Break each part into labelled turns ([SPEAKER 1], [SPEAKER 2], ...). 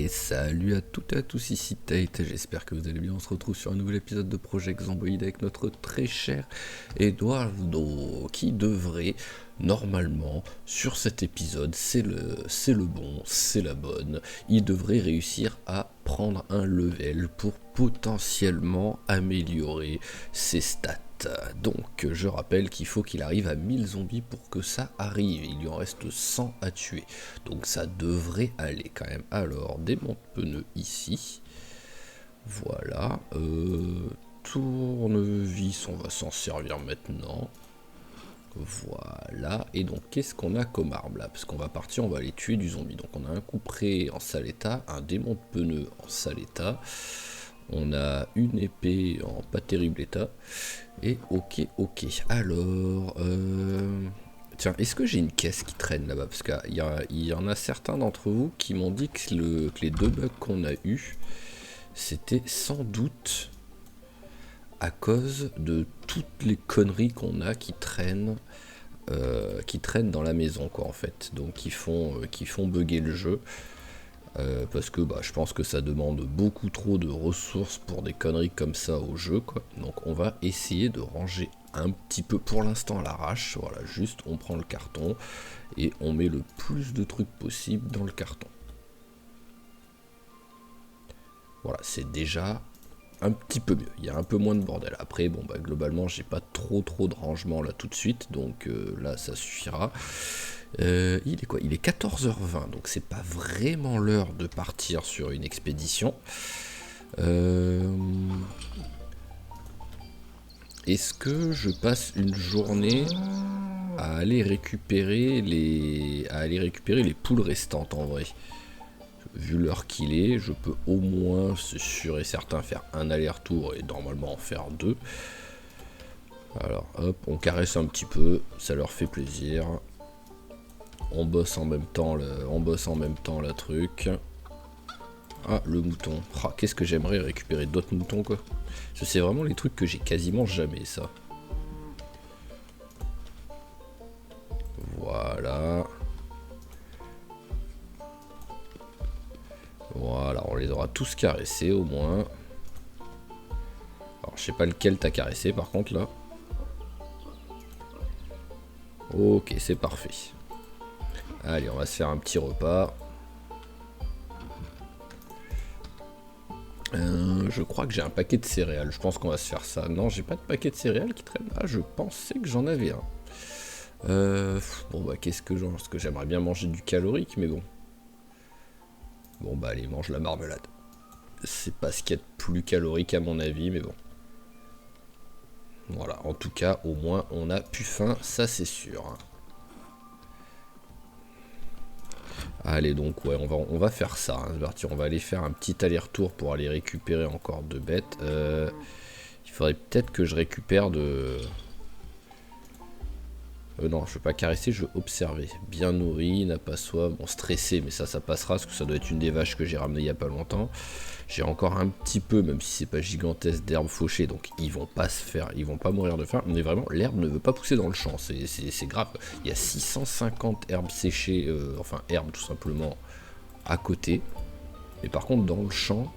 [SPEAKER 1] Et salut à toutes et à tous, ici Tate, j'espère que vous allez bien. On se retrouve sur un nouvel épisode de Project Zomboid avec notre très cher Eduardo, qui devrait normalement, sur cet épisode, c'est le bon, c'est la bonne, il devrait réussir à prendre un level pour potentiellement améliorer ses stats. Donc je rappelle qu'il faut qu'il arrive à 1000 zombies pour que ça arrive, il lui en reste 100 à tuer, donc ça devrait aller quand même. Alors des monte-pneus ici, voilà, tournevis on va s'en servir maintenant, voilà. Et donc qu'est-ce qu'on a comme arme là, parce qu'on va partir, on va aller tuer du zombie. Donc on a un couperet en sale état, un démon de pneus en sale état, on a une épée en pas terrible état. Et ok. Alors, tiens, est-ce que j'ai une caisse qui traîne là-bas? Parce qu'il y en a certains d'entre vous qui m'ont dit que les deux bugs qu'on a eu, c'était sans doute à cause de toutes les conneries qu'on a qui traînent dans la maison, quoi, en fait. Donc qui font bugger le jeu. Parce que je pense que ça demande beaucoup trop de ressources pour des conneries comme ça au jeu, quoi. Donc on va essayer de ranger un petit peu pour l'instant à l'arrache. Voilà, juste on prend le carton et on met le plus de trucs possible dans le carton. Voilà, c'est déjà un petit peu mieux. Il y a un peu moins de bordel. Après, bon, globalement, j'ai pas trop de rangement là tout de suite. Donc là, ça suffira. Il est quoi? Il est 14h20, donc c'est pas vraiment l'heure de partir sur une expédition. Est-ce que je passe une journée à aller récupérer les poules restantes en vrai? Vu l'heure qu'il est, je peux au moins, c'est sûr et certain, faire un aller-retour et normalement en faire deux. Alors hop, on caresse un petit peu, ça leur fait plaisir. On bosse en même temps le truc. Ah, le mouton. Ah, qu'est-ce que j'aimerais récupérer d'autres moutons, quoi. C'est vraiment les trucs que j'ai quasiment jamais, ça. Voilà. Voilà, on les aura tous caressés au moins. Alors, je sais pas lequel t'as caressé par contre là. Ok, c'est parfait. Allez, on va se faire un petit repas. Je crois que j'ai un paquet de céréales. Je pense qu'on va se faire ça. Non, j'ai pas de paquet de céréales qui traîne. Ah, je pensais que j'en avais un. Bon, qu'est-ce que j'en... Parce que j'aimerais bien manger du calorique, mais bon. Bon, allez, mange la marmelade. C'est pas ce qu'il y a de plus calorique à mon avis, mais bon. Voilà, en tout cas, au moins, on a plus faim, ça c'est sûr. Allez, donc, ouais, on va faire ça. Hein. On va aller faire un petit aller-retour pour aller récupérer encore deux bêtes. Il faudrait peut-être que je récupère de... non, je veux pas caresser, je veux observer. Bien nourri, n'a pas soif, bon, stressé, mais ça passera, parce que ça doit être une des vaches que j'ai ramenées il y a pas longtemps. J'ai encore un petit peu, même si c'est pas gigantesque, d'herbe fauchée, donc ils vont pas mourir de faim. Mais vraiment, l'herbe ne veut pas pousser dans le champ, c'est grave. Il y a 650 herbes séchées, enfin herbes tout simplement, à côté. Mais par contre, dans le champ,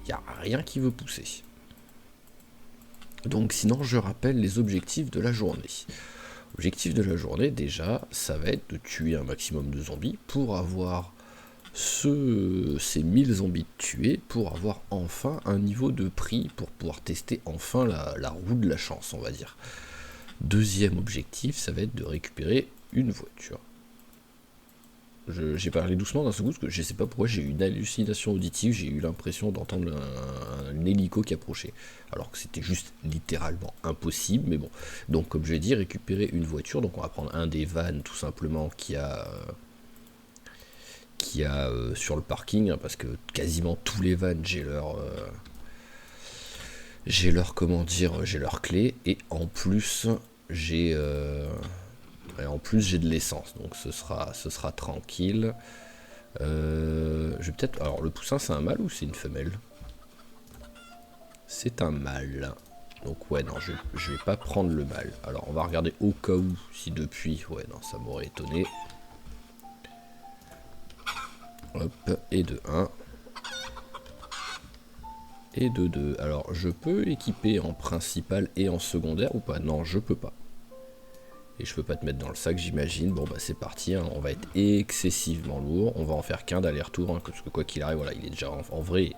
[SPEAKER 1] il n'y a rien qui veut pousser. Donc sinon, je rappelle les objectifs de la journée. L'objectif de la journée, déjà, ça va être de tuer un maximum de zombies pour avoir ces 1000 zombies tués, pour avoir enfin un niveau de prix, pour pouvoir tester enfin la roue de la chance, on va dire. Deuxième objectif, ça va être de récupérer une voiture. J'ai parlé doucement d'un seul coup, parce que je sais pas pourquoi j'ai eu une hallucination auditive, j'ai eu l'impression d'entendre un hélico qui approchait, alors que c'était juste littéralement impossible, mais bon. Donc comme je l'ai dit, récupérer une voiture, donc on va prendre un des vannes tout simplement qui a sur le parking, hein, parce que quasiment tous les vannes j'ai leur clé, et en plus j'ai de l'essence, donc ce sera tranquille. Je vais peut-être... Alors le poussin c'est un mâle ou c'est une femelle? C'est un mâle. Donc ouais, non, je vais pas prendre le mâle. Alors on va regarder au cas où, si depuis... Ouais, non, ça m'aurait étonné. Hop, et de 1. et de 2. Alors, je peux équiper en principal et en secondaire ou pas? Non, je peux pas. Et je peux pas te mettre dans le sac, j'imagine. Bon, bah c'est parti, hein. On va être excessivement lourd. On va en faire qu'un d'aller-retour, hein, parce que quoi qu'il arrive, voilà, il est déjà en vrai,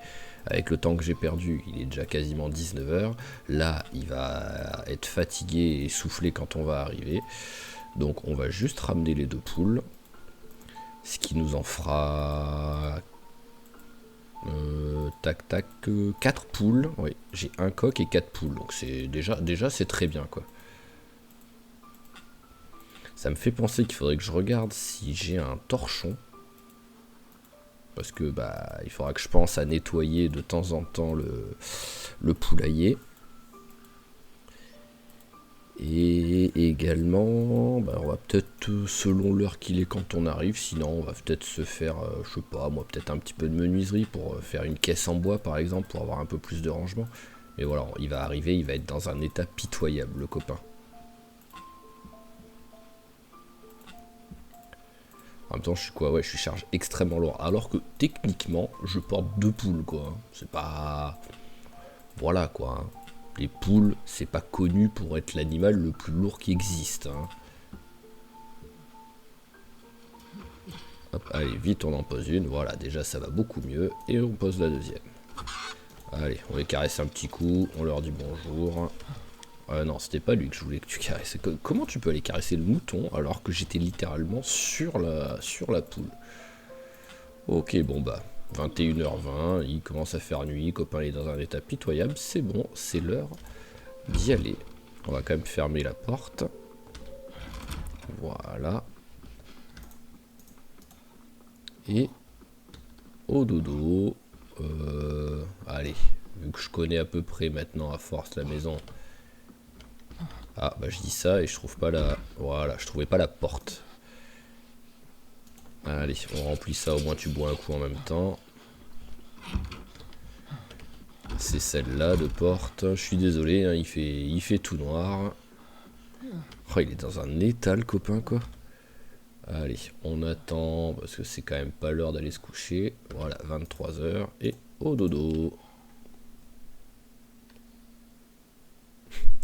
[SPEAKER 1] avec le temps que j'ai perdu, il est déjà quasiment 19h. Là, il va être fatigué et essoufflé quand on va arriver. Donc, on va juste ramener les 2 poules. Ce qui nous en fera... tac tac, 4 poules. Oui, j'ai un coq et 4 poules. Donc c'est déjà c'est très bien quoi. Ça me fait penser qu'il faudrait que je regarde si j'ai un torchon. Parce que bah il faudra que je pense à nettoyer de temps en temps le poulailler. Et également, bah, on va peut-être, selon l'heure qu'il est quand on arrive, sinon on va peut-être se faire, je sais pas, moi peut-être un petit peu de menuiserie pour faire une caisse en bois par exemple, pour avoir un peu plus de rangement. Mais voilà, il va arriver, il va être dans un état pitoyable, le copain. En même temps, je suis quoi? Ouais, je suis charge extrêmement lourd. Alors que techniquement, je porte 2 poules, quoi. C'est pas... Voilà, quoi. Hein. Les poules, c'est pas connu pour être l'animal le plus lourd qui existe. Hein. Hop, allez, vite, on en pose une. Voilà, déjà, ça va beaucoup mieux. Et on pose la deuxième. Allez, on les caresse un petit coup. On leur dit bonjour. Non, c'était pas lui que je voulais que tu caresses. Comment tu peux aller caresser le mouton alors que j'étais littéralement sur la poule? Ok, bon bah, 21h20, il commence à faire nuit, copain est dans un état pitoyable, c'est bon, c'est l'heure d'y aller. On va quand même fermer la porte. Voilà. Et au dodo. Allez, vu que je connais à peu près maintenant à force la maison. Ah bah je dis ça et je trouve pas la... Voilà, je trouvais pas la porte. Allez, on remplit ça, au moins tu bois un coup en même temps. C'est celle-là de porte. Je suis désolé, hein, il fait tout noir. Oh, il est dans un état le copain quoi. Allez, on attend parce que c'est quand même pas l'heure d'aller se coucher. Voilà, 23h et au dodo.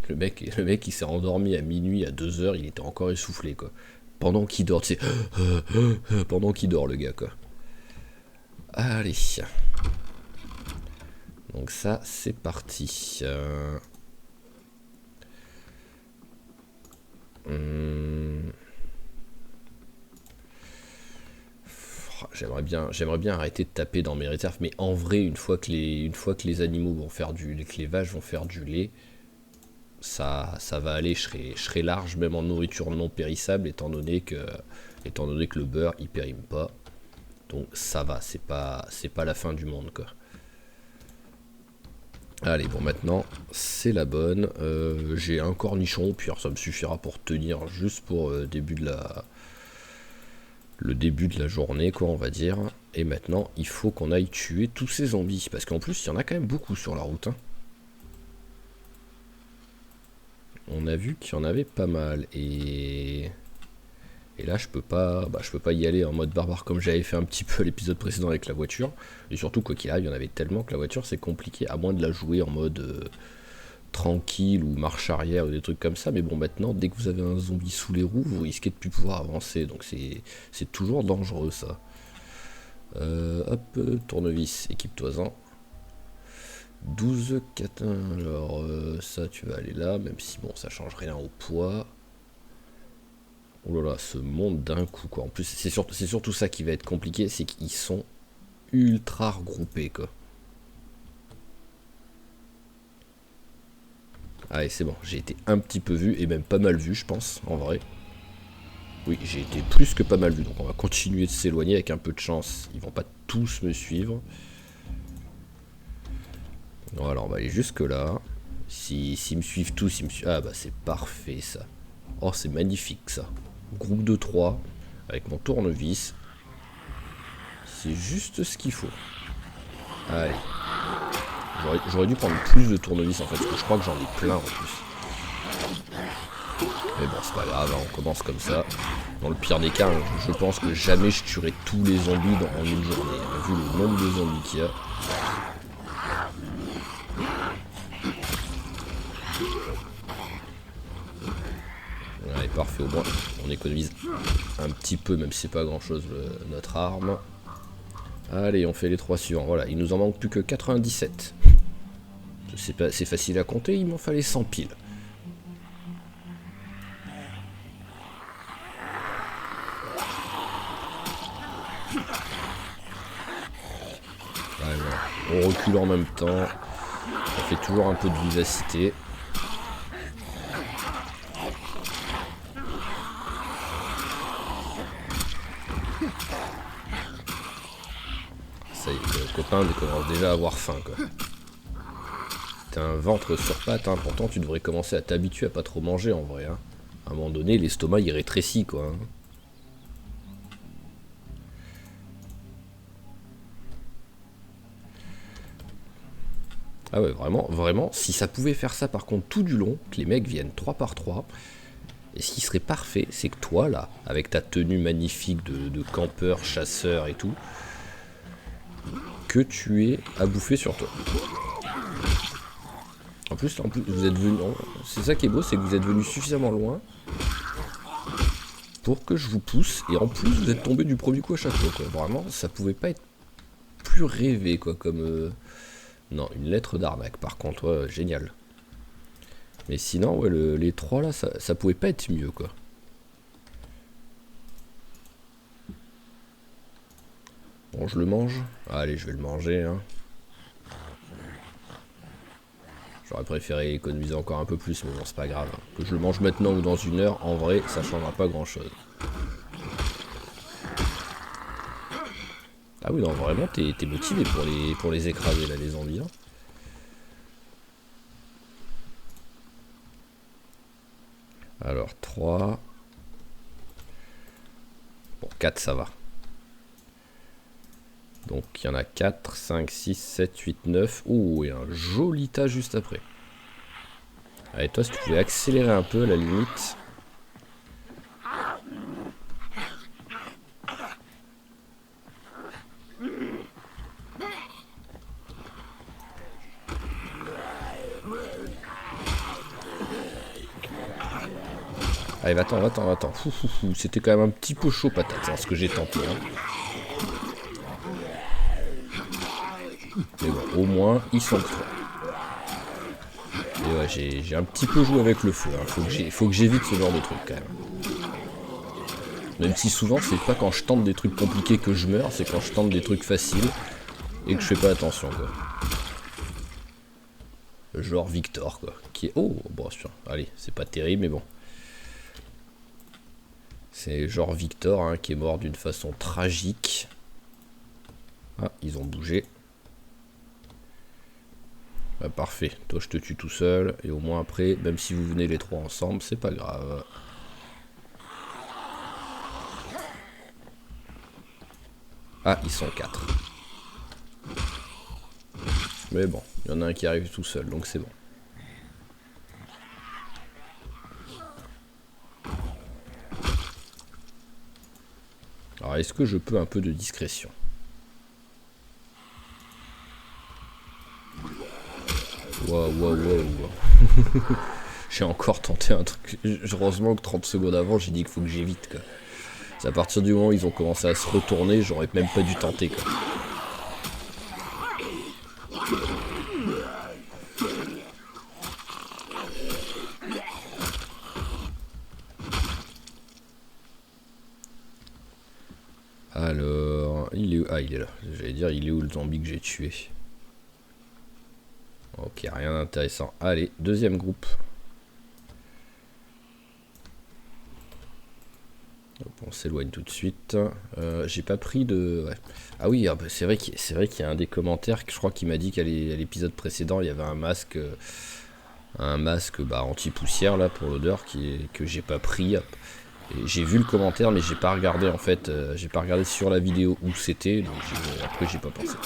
[SPEAKER 1] Le mec il s'est endormi à minuit, à 2h, il était encore essoufflé quoi. Pendant qu'il dort, tu sais. Pendant qu'il dort le gars quoi. Allez. Donc ça, c'est parti. J'aimerais bien arrêter de taper dans mes réserves, mais en vrai, une fois que les animaux vont faire que les vaches vont faire du lait, ça va aller. Je serai large même en nourriture non périssable, étant donné que le beurre il périme pas. Donc ça va, c'est pas la fin du monde quoi. Allez, bon maintenant, c'est la bonne. J'ai un cornichon, puis alors, ça me suffira pour tenir juste pour le début de la journée, quoi, on va dire. Et maintenant, il faut qu'on aille tuer tous ces zombies, parce qu'en plus, il y en a quand même beaucoup sur la route. Hein. On a vu qu'il y en avait pas mal, et là, je peux pas y aller en mode barbare comme j'avais fait un petit peu l'épisode précédent avec la voiture. Et surtout, quoi qu'il arrive, il y en avait tellement que la voiture, c'est compliqué, à moins de la jouer en mode tranquille ou marche arrière ou des trucs comme ça. Mais bon, maintenant, dès que vous avez un zombie sous les roues, vous risquez de plus pouvoir avancer. Donc c'est toujours dangereux, ça. Hop, tournevis, équipe-toi-en. 12 catins, alors ça, tu vas aller là, même si, bon, ça change rien au poids. Oh là là, ce monde d'un coup quoi. En plus, c'est surtout ça qui va être compliqué, c'est qu'ils sont ultra regroupés quoi. Allez, c'est bon, j'ai été un petit peu vu, et même pas mal vu, je pense, en vrai. Oui, j'ai été plus que pas mal vu, donc on va continuer de s'éloigner avec un peu de chance. Ils vont pas tous me suivre. Voilà, on va aller jusque là. S'ils me suivent tous, ils me suivent... Ah bah c'est parfait ça. Oh, c'est magnifique ça. Groupe de 3 avec mon tournevis. C'est juste ce qu'il faut. Allez. J'aurais dû prendre plus de tournevis en fait, parce que je crois que j'en ai plein en plus. Mais bon, c'est pas grave, hein, on commence comme ça. Dans le pire des cas, je pense que jamais je tuerai tous les zombies en une journée. Vu le nombre de zombies qu'il y a. Allez, parfait, au moins on économise un petit peu, même si c'est pas grand chose notre arme. Allez, on fait les 3 suivants. Voilà, il nous en manque plus que 97. C'est facile à compter, il m'en fallait 100 piles. Ouais, voilà. On recule en même temps. Ça fait toujours un peu de vivacité. Ça y est, le copain commence déjà à avoir faim, quoi. T'as un ventre sur pattes, hein. Pourtant tu devrais commencer à t'habituer à pas trop manger en vrai. Hein. À un moment donné, l'estomac il rétrécit, quoi. Hein. Ah ouais, vraiment, vraiment, si ça pouvait faire ça par contre tout du long, que les mecs viennent 3 par 3, et ce qui serait parfait, c'est que toi là, avec ta tenue magnifique de campeur, chasseur et tout, que tu aies à bouffer sur toi. En plus, vous êtes venu. C'est ça qui est beau, c'est que vous êtes venu suffisamment loin pour que je vous pousse, et en plus vous êtes tombé du premier coup à chaque fois, quoi. Vraiment, ça pouvait pas être plus rêvé, quoi, comme. Non, une lettre d'arnaque, par contre, ouais, génial. Mais sinon, ouais, les 3 là, ça pouvait pas être mieux, quoi. Bon, je le mange. Allez, je vais le manger, hein. J'aurais préféré économiser encore un peu plus, mais bon, c'est pas grave. Que je le mange maintenant ou dans 1 heure, en vrai, ça changera pas grand chose. Ah oui, non, vraiment, t'es motivé pour les écraser, là, les zombies. Hein. Alors, 3. Bon, 4, ça va. Donc, il y en a 4, 5, 6, 7, 8, 9. Oh, et un joli tas juste après. Allez, toi, si tu pouvais accélérer un peu, à la limite. Allez, va-t'en. C'était quand même un petit peu chaud patate, hein, ce que j'ai tenté. Hein. Mais bon, au moins, ils sont 3. Et ouais, j'ai un petit peu joué avec le feu. Hein. Faut que j'évite ce genre de truc, quand même. Même si souvent, c'est pas quand je tente des trucs compliqués que je meurs, c'est quand je tente des trucs faciles et que je fais pas attention, quoi. Genre Victor, quoi. Qui est... Oh, bon, allez, c'est pas terrible, mais bon. C'est genre Victor, hein, qui est mort d'une façon tragique. Ah, ils ont bougé. Bah, parfait. Toi, je te tue tout seul. Et au moins après, même si vous venez les 3 ensemble, c'est pas grave. Ah, ils sont 4. Mais bon, il y en a un qui arrive tout seul, donc c'est bon. Alors, est-ce que je peux un peu de discrétion? Waouh. J'ai encore tenté un truc. Heureusement que 30 secondes avant, j'ai dit qu'il faut que j'évite, quoi. C'est à partir du moment où ils ont commencé à se retourner, j'aurais même pas dû tenter, quoi. Alors, il est où? Ah, il est là. J'allais dire, il est où le zombie que j'ai tué? Ok, rien d'intéressant. Allez, deuxième groupe. Hop, on s'éloigne tout de suite. J'ai pas pris de... Ouais. Ah oui, bah c'est vrai qu'il y a un des commentaires que je crois qu'il m'a dit qu'à l'épisode précédent, il y avait un masque bah, anti-poussière là pour l'odeur que j'ai pas pris. J'ai vu le commentaire, mais j'ai pas regardé en fait. J'ai pas regardé sur la vidéo où c'était, donc après j'ai pas pensé.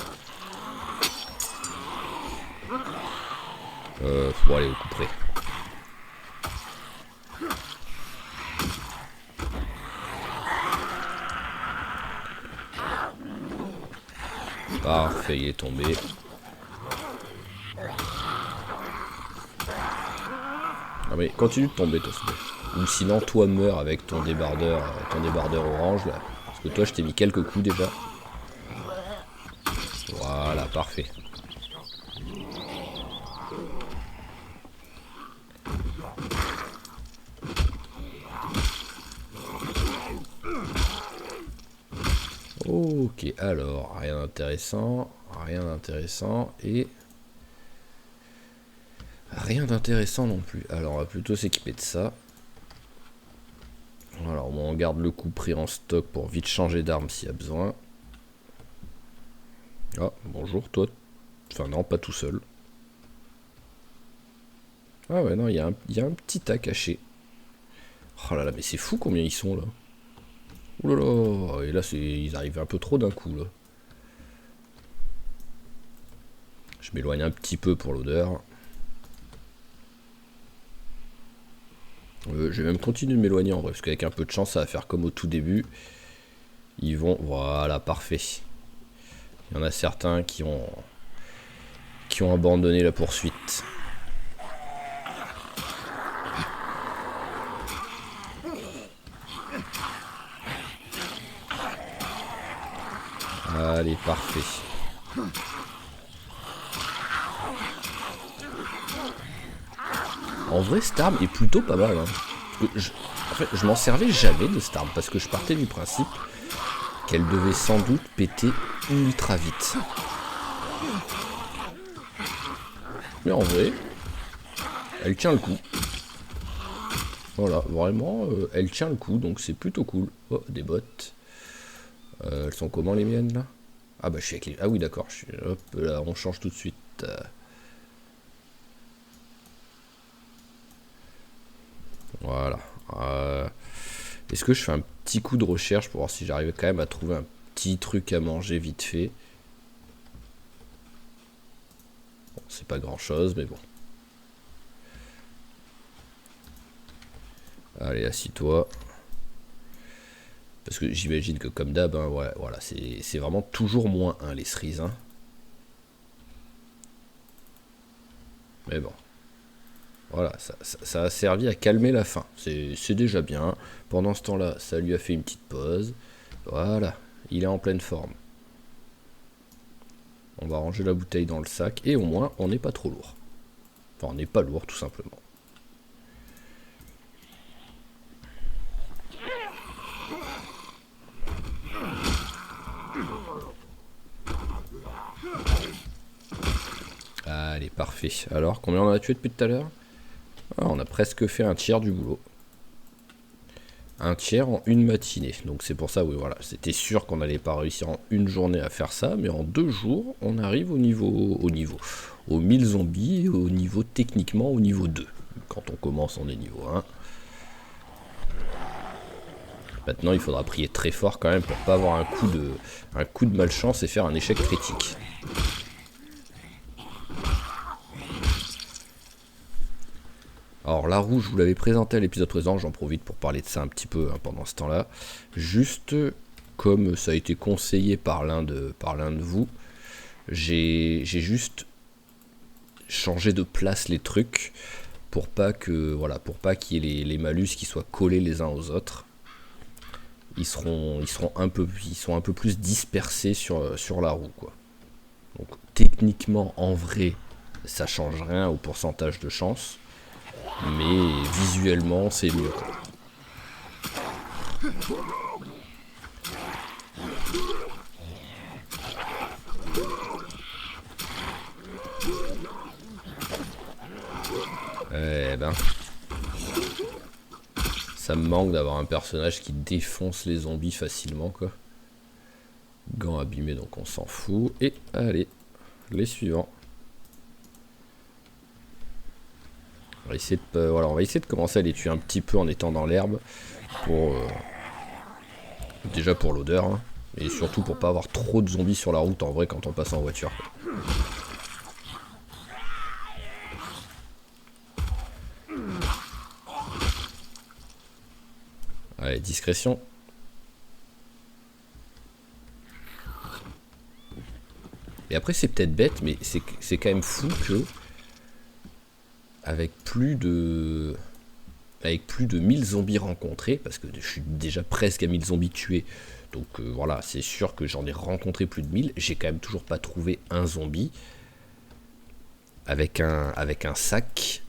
[SPEAKER 1] Bon allez, au coup près. Parfait, il est tombé. Ah mais continue de tomber, toi, s'il te plaît. Ou sinon, toi meurs avec ton débardeur orange là. Parce que toi, je t'ai mis quelques coups déjà. Voilà, parfait. Ok, alors, rien d'intéressant et rien d'intéressant non plus. Alors, on va plutôt s'équiper de ça. Alors, bon, on garde le coup pris en stock pour vite changer d'arme s'il y a besoin. Ah, bonjour, toi. Enfin, non, pas tout seul. Ah ouais, non, il y a un petit tas caché. Oh là là, mais c'est fou combien ils sont là. Ouh là là, et là, ils arrivent un peu trop d'un coup là. Je m'éloigne un petit peu pour l'odeur. Je vais même continuer de m'éloigner en vrai, parce qu'avec un peu de chance, ça va faire comme au tout début. Ils vont... Voilà, parfait. Il y en a certains qui ont abandonné la poursuite. Allez, parfait. En vrai, cette arme est plutôt pas mal. Hein. En fait, je m'en servais jamais de cette arme, parce que je partais du principe qu'elle devait sans doute péter ultra vite. Mais en vrai, elle tient le coup. Voilà, vraiment, elle tient le coup, donc c'est plutôt cool. Oh, des bottes. Elles sont comment les miennes là? Ah bah je suis avec les... Ah oui d'accord, hop là, on change tout de suite. Voilà. Est-ce que je fais un petit coup de recherche pour voir si j'arrive quand même à trouver un petit truc à manger vite fait? Bon, c'est pas grand chose, mais bon. Allez, assis-toi. Parce que j'imagine que comme d'hab, hein, ouais, voilà, c'est vraiment toujours moins 1 les cerises. Hein. Mais bon. Voilà, ça a servi à calmer la faim. C'est déjà bien. Pendant ce temps-là, ça lui a fait une petite pause. Voilà, il est en pleine forme. On va ranger la bouteille dans le sac et au moins, on n'est pas trop lourd. Enfin, on n'est pas lourd, tout simplement. Allez, parfait. Alors, combien on en a tué depuis tout à l'heure? On a presque fait un tiers du boulot. Un tiers en une matinée. Donc c'est pour ça, oui, voilà. C'était sûr qu'on n'allait pas réussir en une journée à faire ça, mais en 2 jours, on arrive aux 1000 zombies, au niveau techniquement au niveau 2. Quand on commence, on est niveau 1. Maintenant, il faudra prier très fort quand même pour pas avoir un coup de malchance et faire un échec critique. Alors la roue, je vous l'avais présenté à l'épisode présent, j'en profite pour parler de ça un petit peu hein, pendant ce temps-là. Juste comme ça a été conseillé par l'un de vous, j'ai juste changé de place les trucs pour pas que pour pas qu'il y ait les malus qui soient collés les uns aux autres. Ils sont un peu plus dispersés sur la roue quoi. Donc techniquement en vrai, ça change rien au pourcentage de chance. Mais visuellement c'est mieux quoi. Eh ben, ça me manque d'avoir un personnage qui défonce les zombies facilement quoi. Gants abîmés donc on s'en fout. Et allez, les suivants. On va essayer de commencer à les tuer un petit peu en étant dans l'herbe pour déjà pour l'odeur hein, et surtout pour pas avoir trop de zombies sur la route en vrai quand on passe en voiture. Allez, discrétion. Et après c'est peut-être bête mais c'est quand même fou que avec plus de avec plus de 1000 zombies rencontrés, parce que je suis déjà presque à 1000 zombies tués, donc voilà, c'est sûr que j'en ai rencontré plus de 1000, j'ai quand même toujours pas trouvé un zombie avec un sac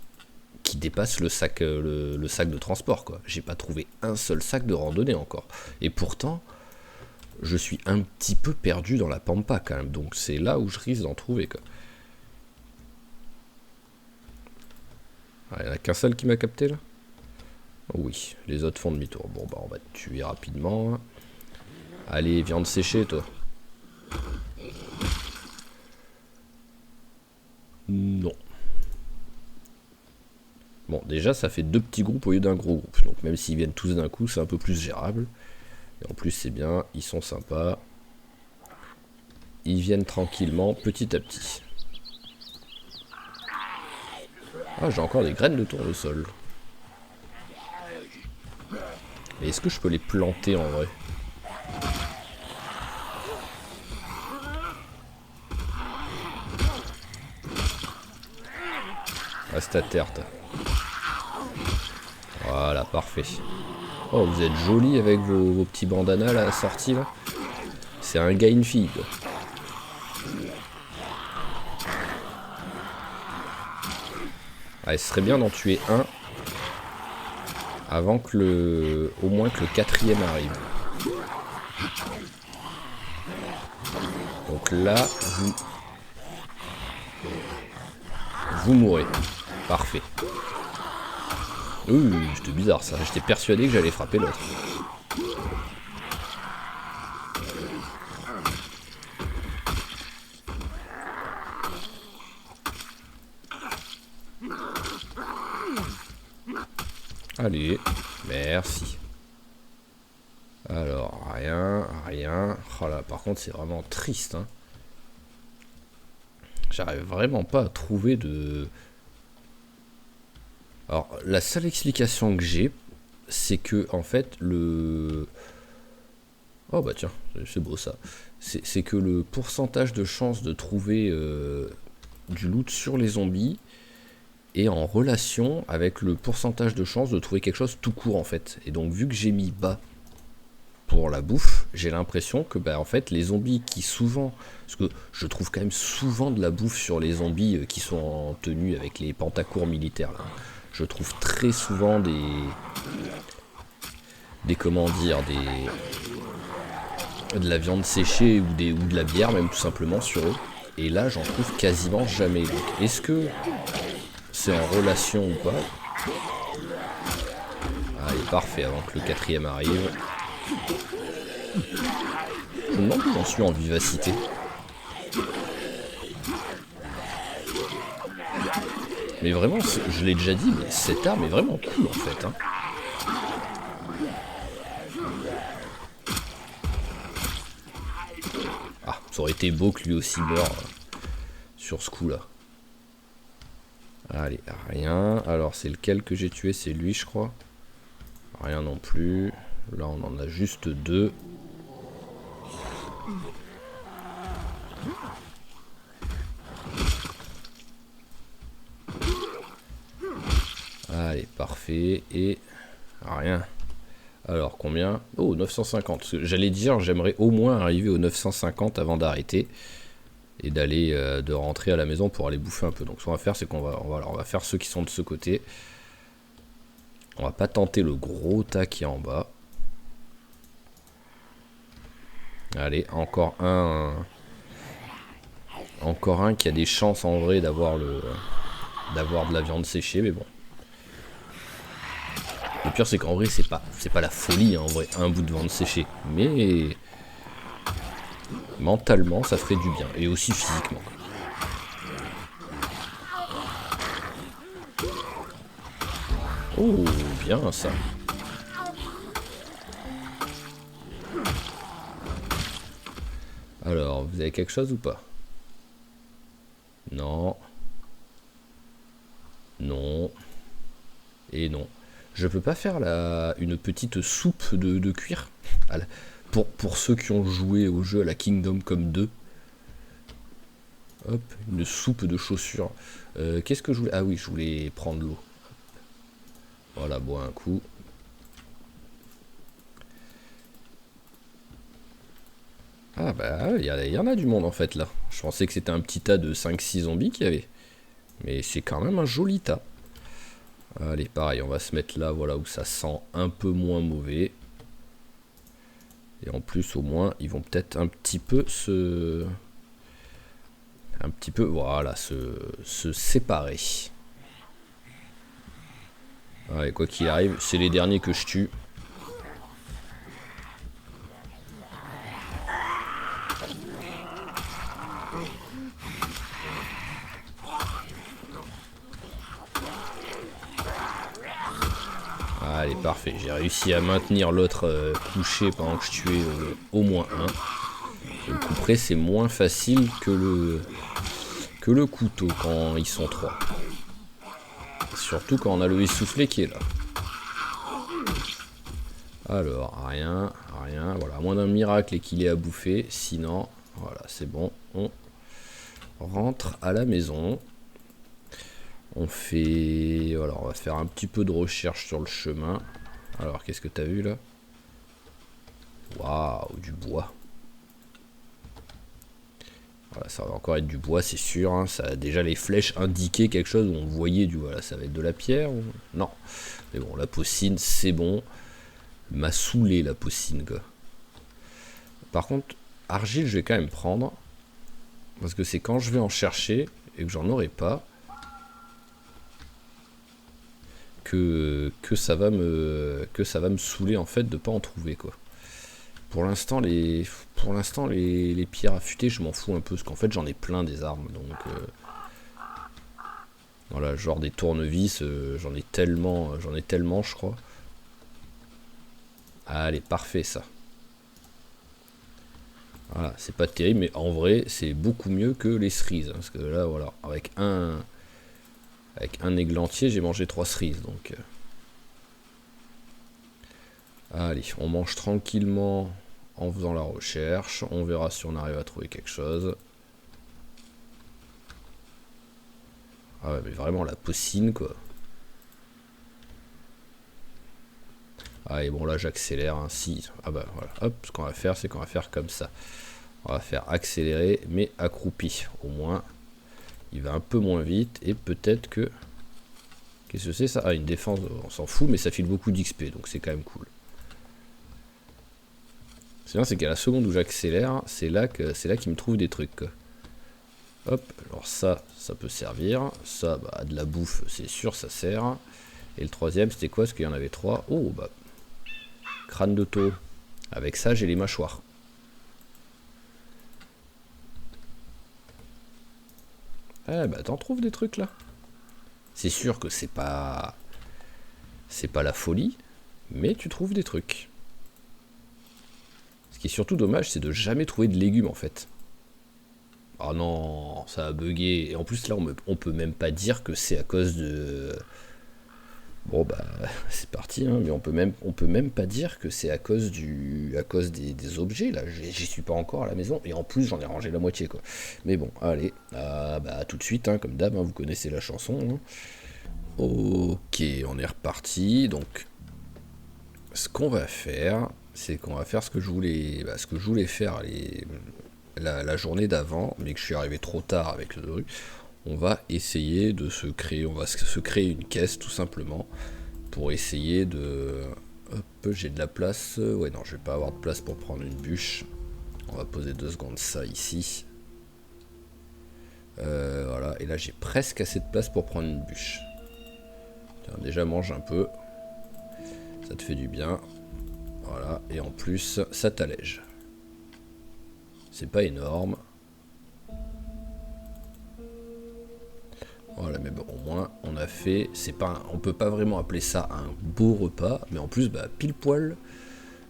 [SPEAKER 1] qui dépasse le sac, le sac de transport, quoi. J'ai pas trouvé un seul sac de randonnée encore. Et pourtant, je suis un petit peu perdu dans la pampa quand même, donc c'est là où je risque d'en trouver, quoi. Il n'y en a qu'un seul qui m'a capté là. Oui, les autres font demi-tour. Bon bah on va te tuer rapidement. Allez, viande séchée toi. Non. Bon, déjà ça fait 2 petits groupes au lieu d'un gros groupe. Donc même s'ils viennent tous d'un coup, c'est un peu plus gérable. Et en plus c'est bien, ils sont sympas. Ils viennent tranquillement, petit à petit. Ah, j'ai encore des graines de tournesol. Mais est-ce que je peux les planter en vrai? Reste à terre, toi. Voilà, parfait. Oh, vous êtes jolis avec vos petits bandanas là, sortis là. C'est un gars et une fille, quoi. Ouais, ce serait bien d'en tuer un avant que au moins que le 4e arrive. Donc là, vous mourrez. Parfait. C'était bizarre ça. J'étais persuadé que j'allais frapper l'autre. Allez, merci. Alors, rien. Oh là, par contre, c'est vraiment triste, hein. J'arrive vraiment pas à trouver de... Alors, la seule explication que j'ai, c'est que, en fait, le... Oh bah tiens, c'est beau ça. C'est que le pourcentage de chance de trouver du loot sur les zombies est en relation avec le pourcentage de chance de trouver quelque chose tout court, en fait. Et donc, vu que j'ai mis bas pour la bouffe, j'ai l'impression que bah, en fait les zombies qui souvent, parce que je trouve quand même souvent de la bouffe sur les zombies qui sont en tenue avec les pantacours militaires là. Je trouve très souvent des comment dire de la viande séchée ou de la bière même tout simplement sur eux. Et là j'en trouve quasiment jamais. Donc est-ce que c'est en relation ou pas? Allez, parfait, avant que le 4e arrive. Je me demande où j'en suis en vivacité. Mais vraiment, je l'ai déjà dit, mais cette arme est vraiment cool en fait, hein. Ah, ça aurait été beau que lui aussi meure sur ce coup là. Allez, rien. Alors c'est lequel que j'ai tué? C'est lui je crois. Rien non plus. Là on en a juste 2. Allez, parfait. Et rien. Alors combien? Oh, 950. J'allais dire, j'aimerais au moins arriver aux 950 avant d'arrêter. Et d'aller de rentrer à la maison pour aller bouffer un peu. Donc ce qu'on va faire, c'est qu'on va faire ceux qui sont de ce côté. On va pas tenter le gros tas qui est en bas. Allez, encore un. Encore un qui a des chances en vrai d'avoir de la viande séchée, mais bon. Le pire c'est qu'en vrai c'est pas la folie hein, en vrai, un bout de viande séchée. Mais mentalement ça ferait du bien. Et aussi physiquement. Oh bien ça. Alors, vous avez quelque chose ou pas? Non. Non. Et non. Je peux pas faire une petite soupe de cuir pour ceux qui ont joué au jeu à la Kingdom Come 2. Hop, une soupe de chaussures. Qu'est-ce que je voulais... Ah oui, je voulais prendre l'eau. Voilà, bois un coup. Ah bah il y en a du monde en fait là. Je pensais que c'était un petit tas de 5-6 zombies qu'il y avait. Mais c'est quand même un joli tas. Allez, pareil, on va se mettre là, voilà, où ça sent un peu moins mauvais. Et en plus, au moins, ils vont peut-être un petit peu se... Un petit peu, voilà, se séparer. Allez, quoi qu'il arrive, c'est les derniers que je tue. Allez, parfait. J'ai réussi à maintenir l'autre couché pendant que je tuais au moins un. Le coup près, c'est moins facile que le couteau quand ils sont trois. Surtout quand on a le essoufflé qui est là. Alors, rien, voilà, à moins d'un miracle et qu'il ait à bouffer, sinon, voilà, c'est bon, on rentre à la maison. On fait, voilà, on va faire un petit peu de recherche sur le chemin. Alors, qu'est-ce que t'as vu là? Waouh, du bois. Voilà, ça va encore être du bois, c'est sûr, hein. Ça a déjà les flèches indiquaient quelque chose où on voyait du, voilà, ça va être de la pierre ou... Non, mais bon, la poussine, c'est bon. M'a saoulé la poussine, quoi. Par contre, argile, je vais quand même prendre. Parce que c'est quand je vais en chercher et que j'en aurai pas que ça va me saouler en fait de pas en trouver, quoi. Pour l'instant les pierres affûtées, je m'en fous un peu parce qu'en fait j'en ai plein des armes, donc voilà, genre des tournevis, j'en ai tellement je crois. Allez, parfait ça. Voilà, c'est pas terrible, mais en vrai c'est beaucoup mieux que les cerises, hein, parce que là voilà, avec un églantier j'ai mangé 3 cerises, donc allez, on mange tranquillement en faisant la recherche. On verra si on arrive à trouver quelque chose. Ah ouais, mais vraiment la poussine, quoi. Ah et bon, là j'accélère ainsi. Ah bah voilà, hop, ce qu'on va faire, c'est qu'on va faire comme ça. On va faire accélérer, mais accroupi. Au moins, il va un peu moins vite. Et peut-être que... Qu'est-ce que c'est ça? Ah, une défense, on s'en fout, mais ça file beaucoup d'XP, donc c'est quand même cool. C'est bien, c'est qu'à la seconde où j'accélère, c'est là qu'il me trouve des trucs, quoi. Hop, alors ça peut servir. Ça, bah, de la bouffe, c'est sûr, ça sert. Et le troisième, c'était quoi? Parce qu'il y en avait 3. Oh, bah, crâne de taureau. Avec ça, j'ai les mâchoires. Eh bah, t'en trouves des trucs, là. C'est sûr que c'est pas la folie, mais tu trouves des trucs. Ce qui est surtout dommage, c'est de jamais trouver de légumes, en fait. Oh non, ça a bugué. Et en plus, là, on peut même pas dire que c'est à cause de... Bon bah c'est parti, hein, mais on peut même pas dire que c'est à cause des objets là. J'y suis pas encore à la maison et en plus j'en ai rangé la moitié, quoi. Mais bon, allez, bah tout de suite, hein, comme d'hab, hein, vous connaissez la chanson, hein. Ok, on est reparti. Donc ce qu'on va faire, c'est qu'on va faire ce que je voulais faire la journée d'avant, mais que je suis arrivé trop tard avec le truc. On va essayer de se créer, on va se créer une caisse tout simplement pour essayer de... Hop, j'ai de la place. Ouais, non, je vais pas avoir de place pour prendre une bûche. On va poser 2 secondes ça ici. Voilà, et là j'ai presque assez de place pour prendre une bûche. Tiens, déjà mange un peu. Ça te fait du bien. Voilà, et en plus, ça t'allège. C'est pas énorme. Voilà, mais bon, au moins on a fait, on peut pas vraiment appeler ça un beau repas, mais en plus, bah, pile poil,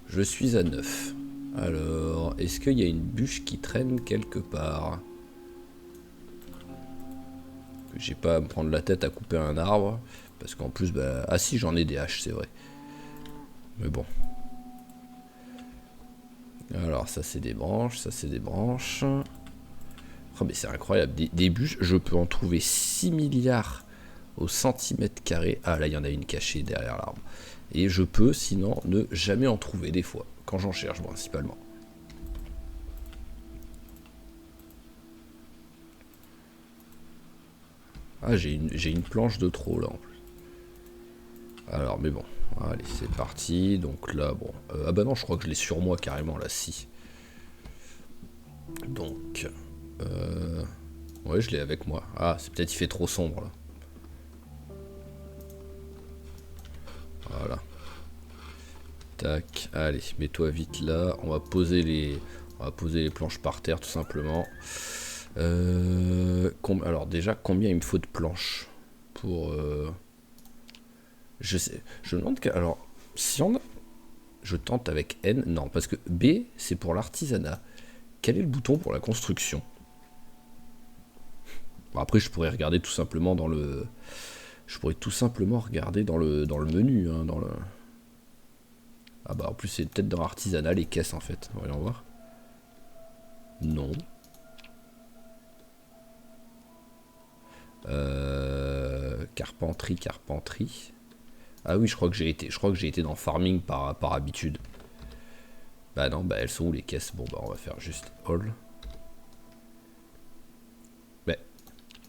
[SPEAKER 1] je suis à 9. Alors, est-ce qu'il y a une bûche qui traîne quelque part? J'ai pas à me prendre la tête à couper un arbre, parce qu'en plus, bah, ah si, j'en ai des haches, c'est vrai. Mais bon. Alors, ça c'est des branches, ça c'est des branches. Oh, mais c'est incroyable, des bûches, je peux en trouver 6 milliards au centimètre carré. Ah là, il y en a une cachée derrière l'arbre. Et je peux, sinon, ne jamais en trouver des fois, quand j'en cherche principalement. Ah, j'ai une planche de trop là en plus. Alors, mais bon, allez, c'est parti. Donc là, bon. Ah bah non, je crois que je l'ai sur moi carrément là, si. Donc, ouais, je l'ai avec moi. Ah, c'est peut-être il fait trop sombre là. Voilà. Tac, allez, mets-toi vite là. On va poser les planches par terre tout simplement. Alors déjà, combien il me faut de planches pour... Je sais, je me demande que... Alors, si on... Je tente avec N, non, parce que B, c'est pour l'artisanat. Quel est le bouton pour la construction? Bon, après, je pourrais regarder tout simplement dans le... Je pourrais tout simplement regarder dans le menu, hein, dans le... Ah bah en plus c'est peut-être dans l'artisanat les caisses en fait, voyons voir. Non. Carpenterie. Ah oui, je crois que j'ai été dans farming par habitude. Bah non, bah elles sont où les caisses? Bon bah on va faire juste all. Mais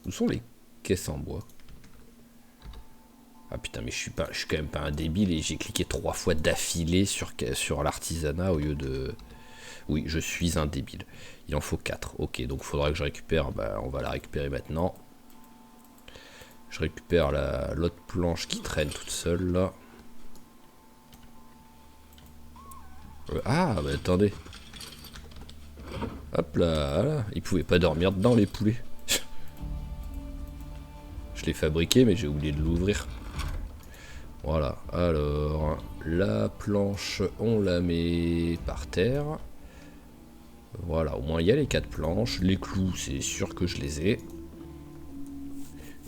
[SPEAKER 1] où sont les caisses en bois? Ah putain, mais je suis quand même pas un débile et j'ai cliqué 3 fois d'affilée sur l'artisanat au lieu de... Oui, je suis un débile. Il en faut 4. Ok, donc il faudra que je récupère. Bah, on va la récupérer maintenant. Je récupère l'autre planche qui traîne toute seule là. Ah, bah attendez. Hop là, voilà. Ils pouvaient pas dormir dedans les poulets. Je l'ai fabriqué, mais j'ai oublié de l'ouvrir. Voilà, alors la planche, on la met par terre. Voilà, au moins il y a les 4 planches. Les clous, c'est sûr que je les ai.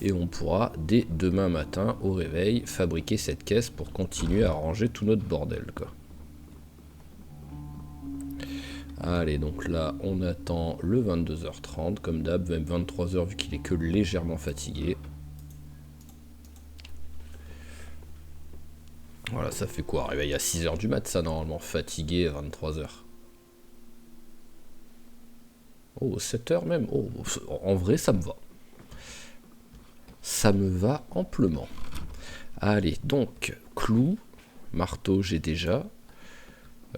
[SPEAKER 1] Et on pourra, dès demain matin, au réveil, fabriquer cette caisse pour continuer à ranger tout notre bordel, quoi. Allez, donc là, on attend le 22h30, comme d'hab, même 23h vu qu'il est que légèrement fatigué. Voilà, ça fait quoi? Réveil à 6h du mat, ça, normalement, fatigué à 23h. Oh, 7h même. Oh, en vrai, ça me va. Ça me va amplement. Allez, donc, clou, marteau, j'ai déjà.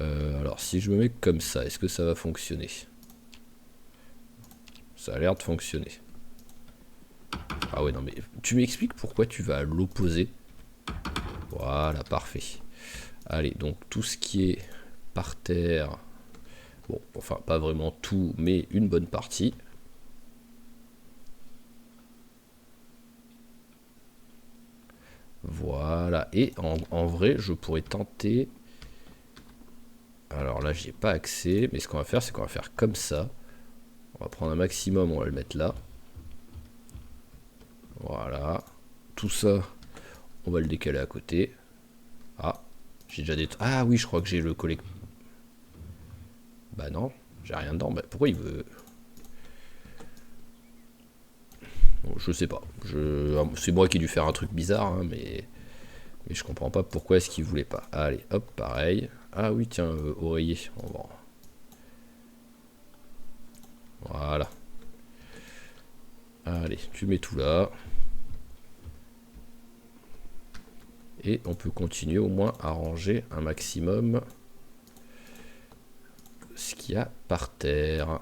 [SPEAKER 1] Alors, si je me mets comme ça, est-ce que ça va fonctionner? Ça a l'air de fonctionner. Ah ouais, non, mais tu m'expliques pourquoi tu vas à l'opposé? Voilà, parfait. Allez, donc tout ce qui est par terre, bon, enfin pas vraiment tout, mais une bonne partie. Voilà, et en vrai, je pourrais tenter... Alors là, j'y ai pas accès, mais ce qu'on va faire, c'est qu'on va faire comme ça. On va prendre un maximum, on va le mettre là. Voilà. Tout ça, on va le décaler à côté. Ah, j'ai déjà des... Ah oui, je crois que j'ai le collecteur. Bah non, j'ai rien dedans. Bah, pourquoi il veut... Bon, je sais pas. C'est moi qui ai dû faire un truc bizarre, hein, mais je comprends pas pourquoi est-ce qu'il voulait pas. Allez, hop, pareil. Ah oui, tiens, oreiller. Voilà. Allez, tu mets tout là. Et on peut continuer au moins à ranger un maximum ce qu'il y a par terre.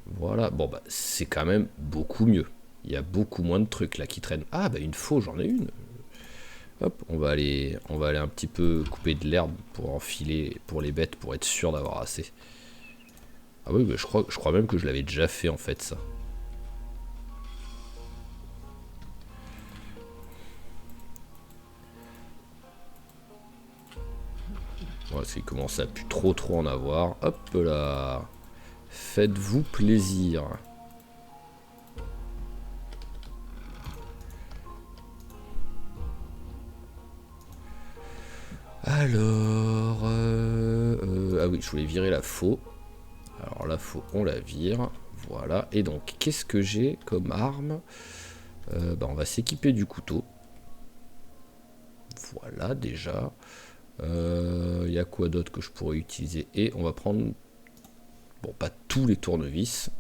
[SPEAKER 1] Voilà, bon bah c'est quand même beaucoup mieux. Il y a beaucoup moins de trucs là qui traînent. Ah bah une faux, j'en ai une. Hop, on va aller un petit peu couper de l'herbe pour enfiler pour les bêtes pour être sûr d'avoir assez. Ah oui, bah, je crois même que je l'avais déjà fait en fait ça. Voilà, parce qu'il commence à plus trop en avoir. Hop là. Faites-vous plaisir. Alors... ah oui, je voulais virer la faux. Alors la faux, on la vire. Voilà, et donc qu'est-ce que j'ai comme arme? On va s'équiper du couteau. Voilà déjà. Il y a quoi d'autre que je pourrais utiliser? Et on va prendre, bon, pas tous les tournevis.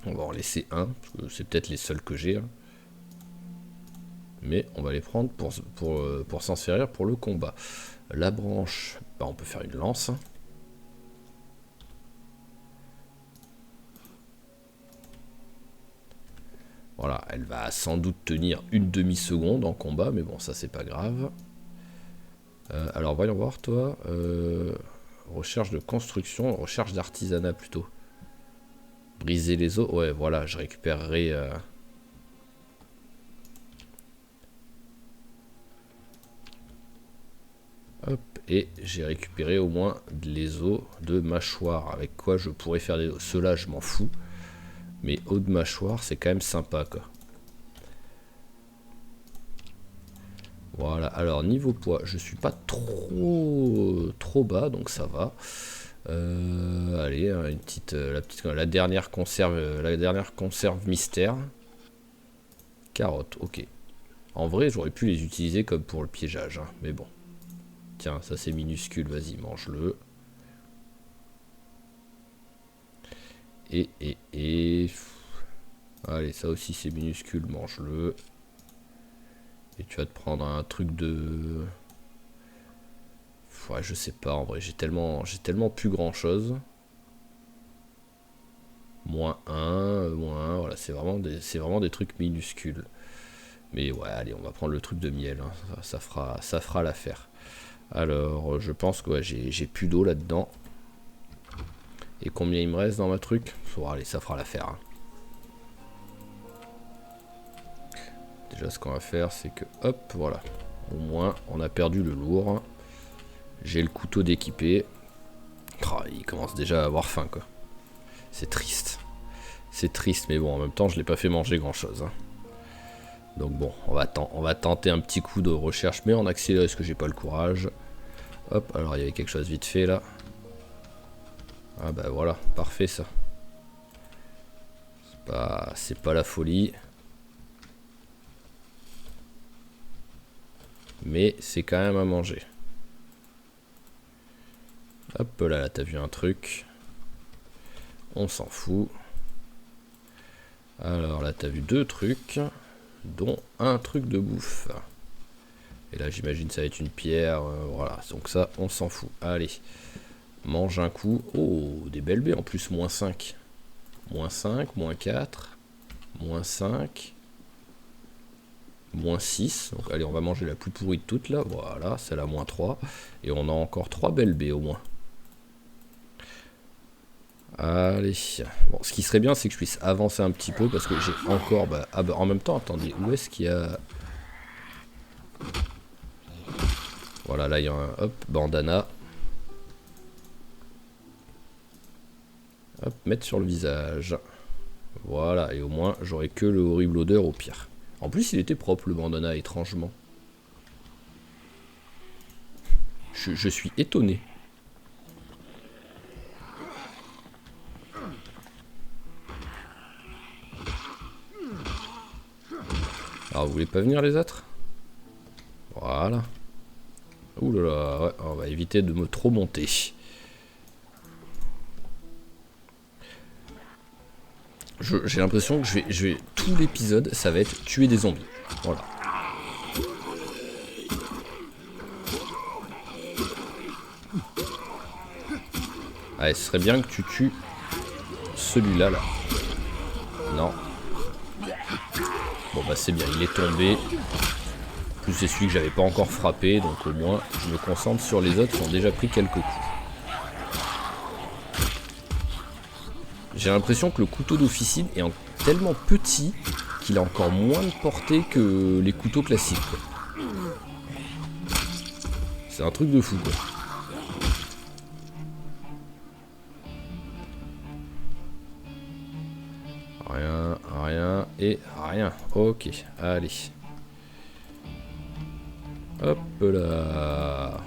[SPEAKER 1] On va en laisser un, parce que c'est peut-être les seuls que j'ai. Hein. Mais on va les prendre pour s'en servir pour le combat. La branche, on peut faire une lance. Voilà, elle va sans doute tenir une demi-seconde en combat, mais bon, ça c'est pas grave. Alors voyons voir, toi. Recherche de construction, recherche d'artisanat plutôt. Briser les os, ouais, voilà, je récupérerai... Hop, et j'ai récupéré au moins les os de mâchoire, avec quoi je pourrais faire des os. Ceux-là, je m'en fous. Mais os de mâchoire, c'est quand même sympa, quoi. Voilà, alors niveau poids, je suis pas trop bas, donc ça va. Allez, une petite, la dernière conserve mystère. Carottes, ok. En vrai, j'aurais pu les utiliser comme pour le piégeage, hein, mais bon. Tiens, ça c'est minuscule, vas-y, mange-le. Et... Allez, ça aussi c'est minuscule, mange-le. Et tu vas te prendre un truc de... Ouais, je sais pas, en vrai, j'ai tellement plus grand-chose. Moins 1, voilà, c'est vraiment des trucs minuscules. Mais ouais, allez, on va prendre le truc de miel, hein, ça fera l'affaire. Alors, je pense que ouais, j'ai plus d'eau là-dedans. Et combien il me reste dans ma truc? Bon, allez, ça fera l'affaire. Hein. Déjà, ce qu'on va faire, c'est que, hop, voilà. Au moins, on a perdu le lourd. J'ai le couteau d'équipé. Oh, il commence déjà à avoir faim, quoi. C'est triste. C'est triste, mais bon, en même temps, je l'ai pas fait manger grand-chose. Hein. Donc bon, on va tenter un petit coup de recherche, mais en accéléré, parce que j'ai pas le courage. Hop, alors il y avait quelque chose vite fait, là. Ah bah voilà, parfait, ça. C'est pas la folie. Mais c'est quand même à manger. Hop là, t'as vu un truc. On s'en fout. Alors là, t'as vu deux trucs, dont un truc de bouffe. Et là, j'imagine ça va être une pierre. Voilà, donc ça, on s'en fout. Allez, mange un coup. Oh, des belles baies en plus, moins 5. Moins 5, moins 4, moins 5, moins 6. Donc allez, on va manger la plus pourrie de toutes là. Voilà, c'est la moins 3. Et on a encore 3 belles baies au moins. Allez, bon, ce qui serait bien, c'est que je puisse avancer un petit peu parce que j'ai encore. En même temps, attendez, où est-ce qu'il y a. Voilà, là il y a un hop, bandana. Hop, mettre sur le visage. Voilà, et au moins j'aurai que le horrible odeur au pire. En plus, il était propre le bandana, étrangement. Je suis étonné. Alors, vous voulez pas venir les autres? Voilà. Ouh là là, ouais, on va éviter de me trop monter. J'ai l'impression que je vais tout l'épisode, ça va être tuer des zombies. Voilà. Allez, ce serait bien que tu tues celui-là, là. Non. Bon bah c'est bien, il est tombé. En plus c'est celui que j'avais pas encore frappé, donc au moins je me concentre sur les autres qui ont déjà pris quelques coups. J'ai l'impression que le couteau d'officine est tellement petit qu'il a encore moins de portée que les couteaux classiques. C'est un truc de fou quoi. Rien et rien. Ok, allez. Hop là.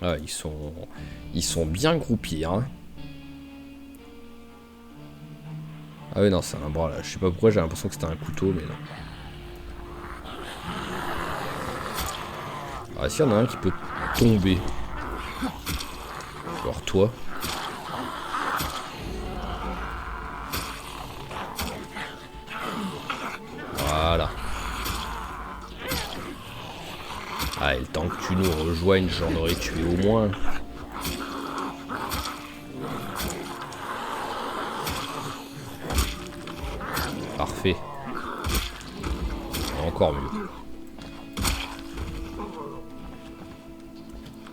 [SPEAKER 1] Ah, ils sont bien groupés, hein. Ah oui, non, c'est un bras là. Je sais pas pourquoi, j'ai l'impression que c'était un couteau, mais non. Ah, s'il y en a un qui peut tomber. Alors toi. Voilà. Ah, et le temps que tu nous rejoignes, j'en aurais tué au moins. Parfait. Encore mieux.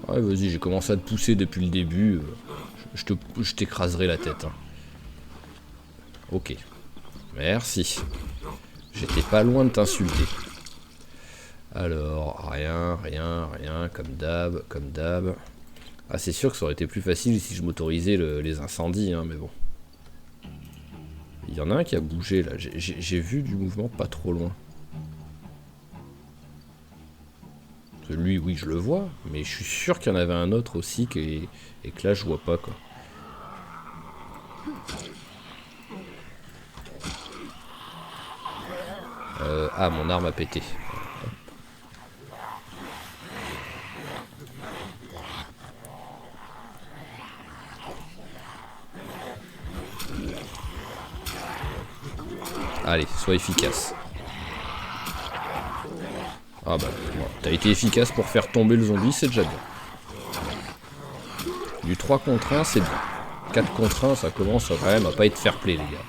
[SPEAKER 1] Ouais, vas-y, j'ai commencé à te pousser depuis le début. Je t'écraserai la tête. Hein. Ok. Merci. J'étais pas loin de t'insulter. Alors, rien, comme d'hab, comme d'hab. Ah, c'est sûr que ça aurait été plus facile si je m'autorisais les incendies, hein, mais bon. Il y en a un qui a bougé, là. J'ai vu du mouvement pas trop loin. Lui, oui, je le vois, mais je suis sûr qu'il y en avait un autre aussi et que là, je vois pas, quoi. Ah, mon arme a pété. Allez, sois efficace. Ah bah, bon, t'as été efficace pour faire tomber le zombie, c'est déjà bien. Du 3 contre 1, c'est bien. 4 contre 1, ça commence quand même à pas être fair play, les gars.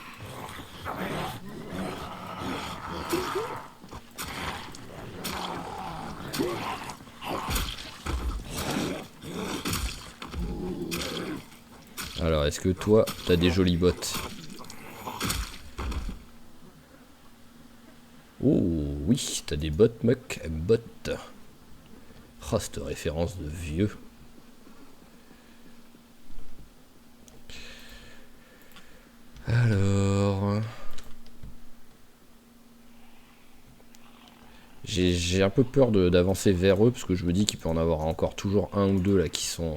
[SPEAKER 1] Alors, est-ce que toi, t'as des jolies bottes? Oh, oui, t'as des bottes, mec, bottes. Oh, cette référence de vieux. Alors... J'ai un peu peur d'avancer vers eux, parce que je me dis qu'il peut en avoir encore toujours un ou deux là qui sont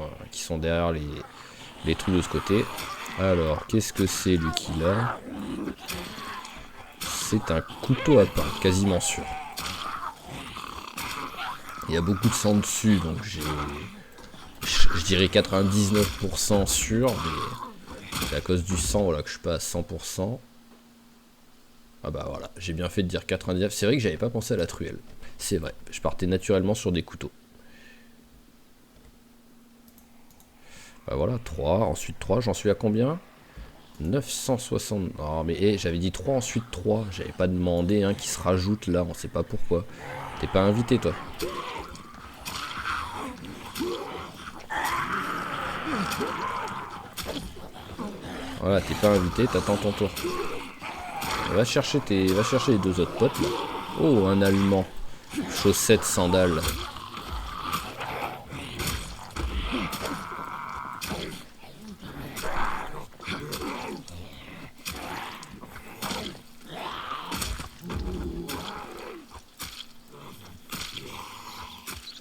[SPEAKER 1] derrière les trous de ce côté. Alors, qu'est-ce que c'est lui qu'il a? C'est un couteau à pain, quasiment sûr. Il y a beaucoup de sang dessus, donc je dirais 99% sûr, mais c'est à cause du sang voilà, que je suis pas à 100%. Ah bah voilà, j'ai bien fait de dire 99. C'est vrai que j'avais pas pensé à la truelle. C'est vrai, je partais naturellement sur des couteaux. Bah voilà, 3, ensuite 3, j'en suis à combien? 960. Non mais j'avais dit 3, ensuite 3. J'avais pas demandé qui se rajoute là, on sait pas pourquoi. T'es pas invité toi. Voilà, t'es pas invité, t'attends ton tour. Va chercher les deux autres potes là. Oh, un allemand. Chaussettes, sandales.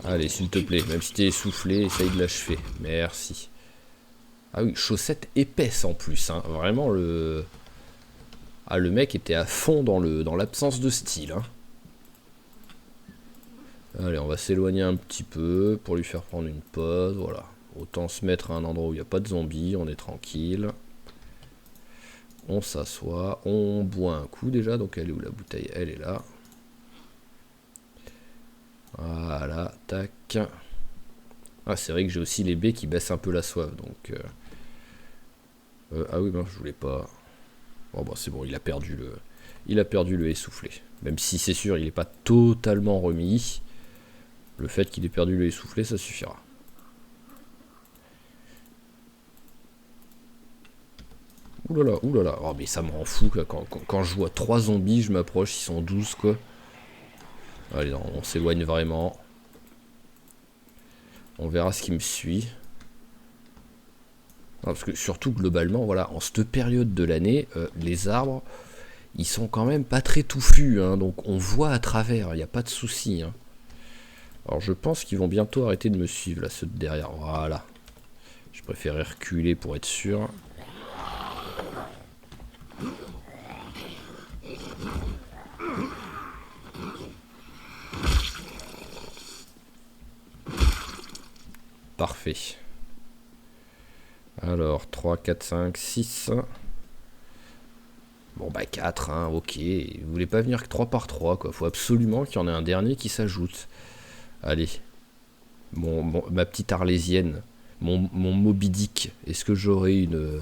[SPEAKER 1] Allez, s'il te plaît, même si t'es essoufflé, essaye de l'achever. Merci. Ah oui, chaussettes épaisses en plus, hein. Vraiment le... Ah, le mec était à fond dans l'absence de style, hein. Allez, on va s'éloigner un petit peu pour lui faire prendre une pause, voilà. Autant se mettre à un endroit où il n'y a pas de zombies, on est tranquille. On s'assoit, on boit un coup déjà, donc elle est où la bouteille? Elle est là. Voilà, tac. Ah, c'est vrai que j'ai aussi les baies qui baissent un peu la soif, donc... ah oui, non, je voulais pas... Bon, bah c'est bon, il a perdu le essoufflé. Même si c'est sûr, il n'est pas totalement remis. Le fait qu'il ait perdu le essoufflé, ça suffira. Oulala, oulala. Oh, mais ça me rend fou, quoi. Quand je vois 3 zombies, je m'approche, ils sont 12, quoi. Allez, non, on s'éloigne vraiment. On verra ce qui me suit. Non, parce que surtout, globalement, voilà, en cette période de l'année, les arbres, ils sont quand même pas très touffus, hein, donc on voit à travers, il n'y a pas de souci. Hein. Alors je pense qu'ils vont bientôt arrêter de me suivre là, ceux de derrière. Voilà. Je préférais reculer pour être sûr. Parfait. Alors 3, 4, 5, 6. Bon bah 4, hein, ok. Vous voulez pas venir que 3 par 3 quoi. Faut absolument qu'il y en ait un dernier qui s'ajoute. Allez. Ma petite arlésienne. Mon Moby Dick. Est-ce que j'aurai une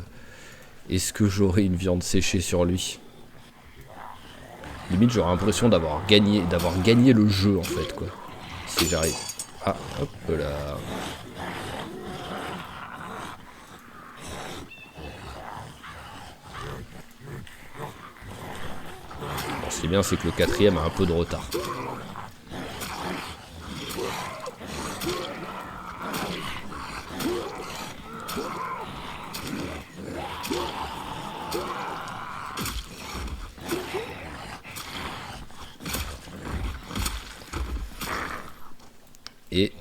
[SPEAKER 1] viande séchée sur lui? Limite j'aurais l'impression d'avoir gagné le jeu en fait quoi. Si j'arrive. Ah hop là. Bon, ce qui est bien c'est que le quatrième a un peu de retard. Et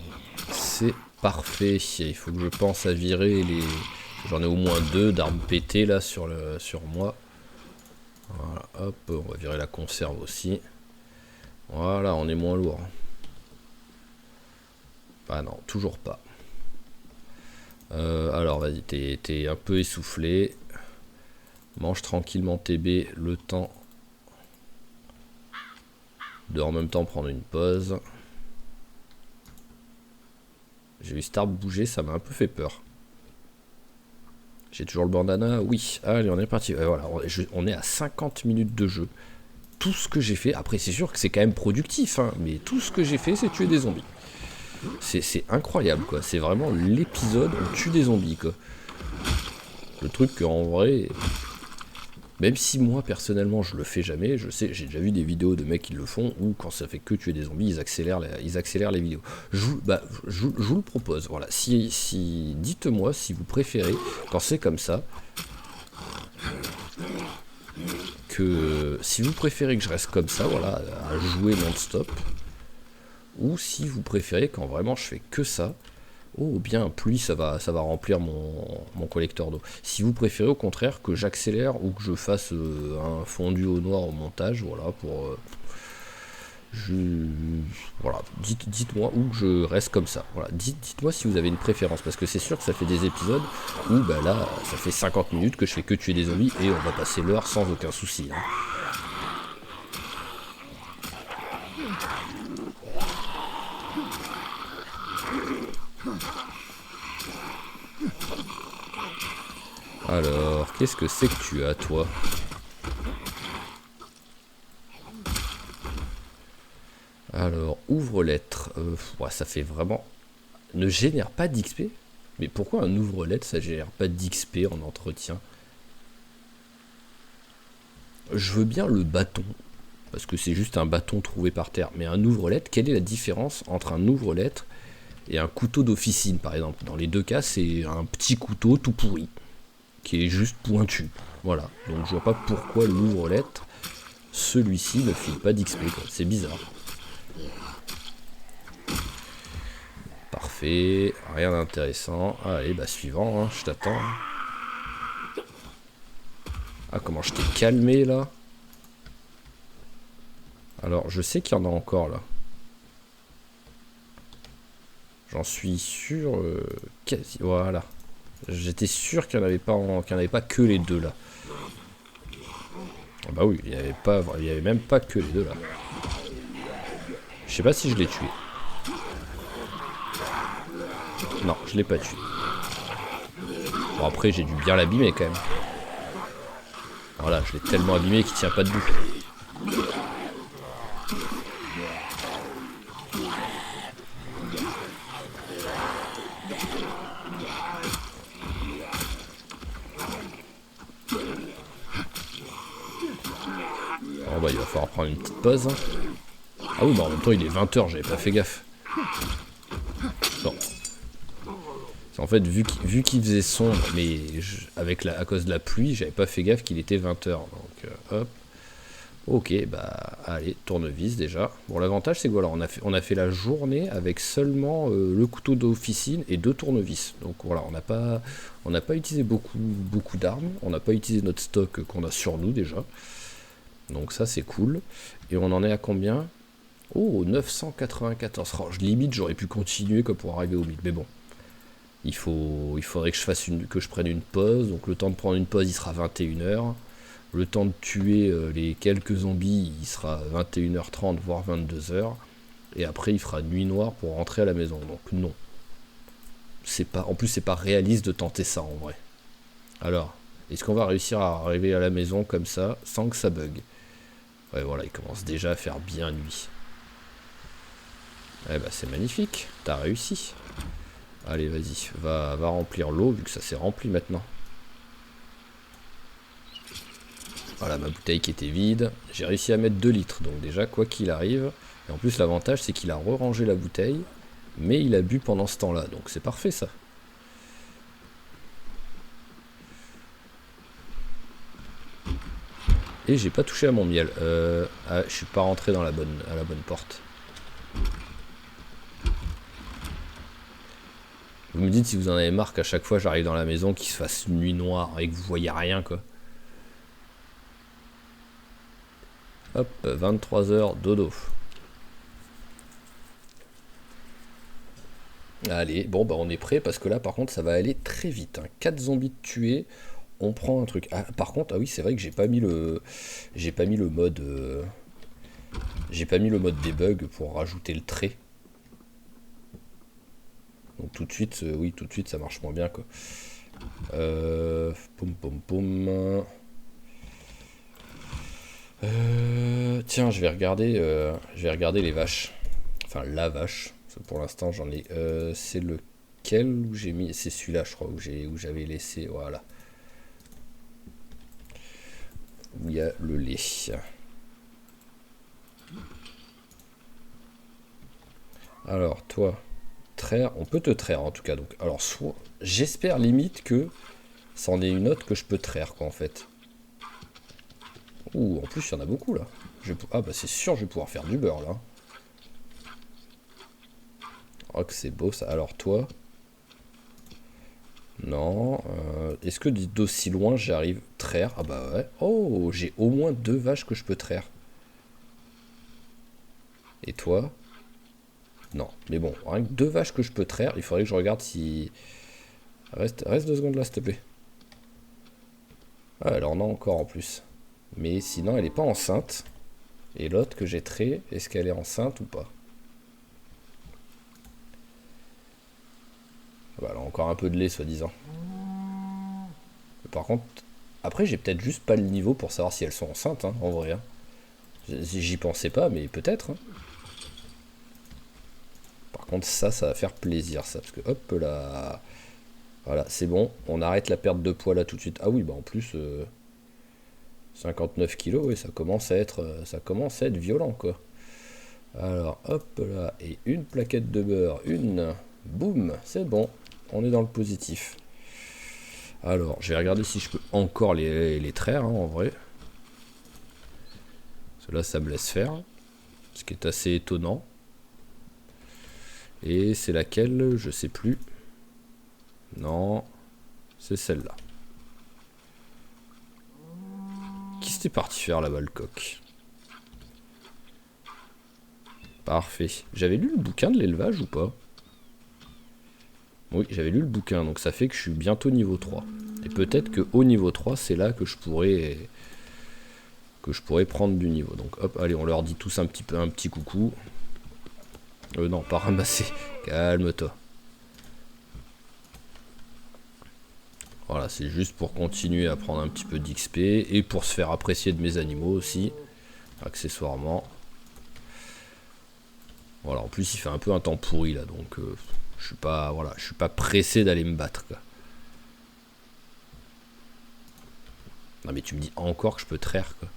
[SPEAKER 1] c'est parfait. Il faut que je pense à virer les... J'en ai au moins 2 d'armes pétées là sur moi. Voilà, hop, on va virer la conserve aussi. Voilà, on est moins lourd. Ah non, toujours pas. Alors vas-y, t'es un peu essoufflé. Mange tranquillement TB le temps de en même temps prendre une pause. J'ai vu Star bouger, ça m'a un peu fait peur. J'ai toujours le bandana, oui. Allez, on est parti. Voilà, on est à 50 minutes de jeu. Tout ce que j'ai fait, après c'est sûr que c'est quand même productif, hein, mais tout ce que j'ai fait, c'est tuer des zombies. C'est incroyable, quoi. C'est vraiment l'épisode où on tue des zombies, quoi. Le truc qu'en vrai... Même si moi personnellement je le fais jamais, je sais, j'ai déjà vu des vidéos de mecs qui le font où quand ça fait que tuer des zombies, ils accélèrent les vidéos. Je vous le propose, voilà. Dites-moi si vous préférez, quand c'est comme ça, si vous préférez que je reste comme ça, voilà, à jouer non-stop, ou si vous préférez quand vraiment je fais que ça. Oh bien, pluie, ça va remplir mon collecteur d'eau. Si vous préférez au contraire que j'accélère ou que je fasse un fondu au noir au montage, voilà, pour... voilà, dites-moi ou que je reste comme ça. Voilà, dites-moi si vous avez une préférence, parce que c'est sûr que ça fait des épisodes où, bah là, ça fait 50 minutes que je fais que tuer des zombies et on va passer l'heure sans aucun souci. Hein. Alors, qu'est-ce que c'est que tu as, toi? Alors, ouvre-lettre. Ouais, ça fait vraiment... Ne génère pas d'XP? Mais pourquoi un ouvre-lettre, ça génère pas d'XP en entretien? Je veux bien le bâton, parce que c'est juste un bâton trouvé par terre. Mais un ouvre-lettre, quelle est la différence entre un ouvre-lettre et un couteau d'officine, par exemple? Dans les deux cas, c'est un petit couteau tout pourri, qui est juste pointu. Voilà, donc je vois pas pourquoi l'ouvre-lettre, celui-ci ne file pas d'XP, c'est bizarre. Parfait, rien d'intéressant. Allez, bah suivant, hein, je t'attends. Ah, comment je t'ai calmé là. Alors, je sais qu'il y en a encore là. J'en suis sûr. Quasi, voilà. J'étais sûr qu'il n'y en avait pas que les deux là. Ah bah oui, il y avait même pas que les deux là. Je sais pas si je l'ai tué. Non, je l'ai pas tué. Bon après j'ai dû bien l'abîmer quand même. Voilà, je l'ai tellement abîmé qu'il tient pas debout. Bon bah il va falloir prendre une petite pause. Ah oui, bah en même temps il est 20h, j'avais pas fait gaffe. Bon. En fait, vu qu'il faisait sombre, mais à cause de la pluie, j'avais pas fait gaffe qu'il était 20h. Donc hop. Ok, bah allez, tournevis déjà. Bon, l'avantage c'est que voilà, on a fait la journée avec seulement le couteau d'officine et 2 tournevis. Donc voilà, on n'a pas utilisé beaucoup d'armes. On n'a pas utilisé notre stock qu'on a sur nous déjà. Donc ça c'est cool. Et on en est à combien? Oh, 994. Oh, limite, j'aurais pu continuer que pour arriver au 1000. Mais bon, il faudrait que je prenne une pause. Donc le temps de prendre une pause, il sera 21h. Le temps de tuer les quelques zombies, il sera 21h30, voire 22h. Et après, il fera nuit noire pour rentrer à la maison. Donc non. En plus, c'est pas réaliste de tenter ça en vrai. Alors, est-ce qu'on va réussir à arriver à la maison comme ça, sans que ça bug? Ouais, voilà, il commence déjà à faire bien nuit. Eh bah, c'est magnifique. T'as réussi. Allez, vas-y, va remplir l'eau, vu que ça s'est rempli maintenant. Voilà ma bouteille qui était vide. J'ai réussi à mettre 2 litres, donc déjà quoi qu'il arrive. Et en plus l'avantage c'est qu'il a re-rangé la bouteille, mais il a bu pendant ce temps-là, donc c'est parfait ça. Et j'ai pas touché à mon miel. Je suis pas rentré à la bonne porte. Vous me dites si vous en avez marre qu'à chaque fois j'arrive dans la maison qu'il se fasse nuit noire et que vous voyez rien quoi. Hop, 23h, dodo. Allez, bon bah on est prêt parce que là par contre ça va aller très vite. 4 zombies tués, on prend un truc. Ah, par contre, ah oui c'est vrai que j'ai pas mis le mode, j'ai pas mis le mode debug pour rajouter le trait. Donc tout de suite, oui tout de suite ça marche moins bien quoi. Poum poum poum. Tiens, je vais regarder les vaches. Enfin, la vache. Parce que pour l'instant, j'en ai. C'est lequel où j'ai mis. C'est celui-là, je crois, où j'avais laissé. Voilà. Où il y a le lait. Alors, toi, traire. On peut te traire en tout cas. Donc, alors, soit. J'espère limite que c'en est une autre que je peux traire, quoi, en fait. Ouh, en plus, il y en a beaucoup là. Ah, bah, c'est sûr, je vais pouvoir faire du beurre là. Oh, que c'est beau ça. Alors, toi. Non. Est-ce que d'aussi loin j'arrive traire? Ah bah ouais. Oh, j'ai au moins 2 vaches que je peux traire. Et toi? Non. Mais bon, rien que 2 vaches que je peux traire. Il faudrait que je regarde si. Reste 2 secondes là, s'il te plaît. Ah, elle en a encore en plus. Mais sinon, elle est pas enceinte. Et l'autre que j'ai traité, est-ce qu'elle est enceinte ou pas? Ah bah, elle a encore un peu de lait, soi-disant. Par contre, après, j'ai peut-être juste pas le niveau pour savoir si elles sont enceintes, hein, en vrai. Hein. J'y pensais pas, mais peut-être. Hein. Par contre, ça va faire plaisir, ça. Parce que, hop là. Voilà, c'est bon. On arrête la perte de poids là tout de suite. Ah oui, bah en plus, 59 kilos, oui, ça commence à être violent, quoi. Alors, hop là. Et une plaquette de beurre. Boum, c'est bon. On est dans le positif. Alors, je vais regarder si je peux encore les traire, hein, en vrai. Cela, ça me laisse faire. Ce qui est assez étonnant. Et c'est laquelle? Je sais plus. Non. C'est celle-là. Qui c'était parti faire là-bas, le coq? Parfait. J'avais lu le bouquin de l'élevage ou pas? Oui, j'avais lu le bouquin, donc ça fait que je suis bientôt niveau 3. Et peut-être que au niveau 3, c'est là que je pourrais prendre du niveau. Donc hop, allez, on leur dit tous un petit coucou. Non, pas ramasser. Calme-toi. Voilà, c'est juste pour continuer à prendre un petit peu d'XP et pour se faire apprécier de mes animaux aussi, accessoirement. Voilà, en plus il fait un peu un temps pourri là, donc je suis pas pressé d'aller me battre quoi. Non mais tu me dis encore que je peux traire quoi.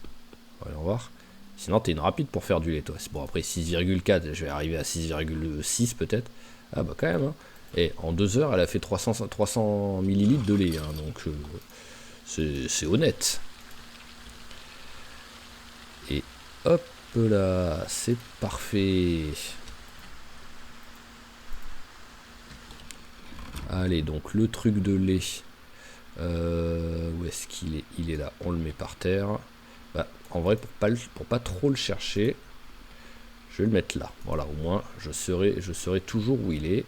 [SPEAKER 1] Voyons voir. Sinon t'es une rapide pour faire du lait toi. Bon après 6,4, je vais arriver à 6,6 peut-être. Ah bah quand même hein. Et en 2 heures elle a fait 300 millilitres de lait hein, donc c'est honnête. Et hop là, c'est parfait. Allez, donc le truc de lait. Où est-ce qu'il est? Il est là, on le met par terre. Bah, en vrai, pour pas trop le chercher, je vais le mettre là. Voilà, au moins, je saurai toujours où il est.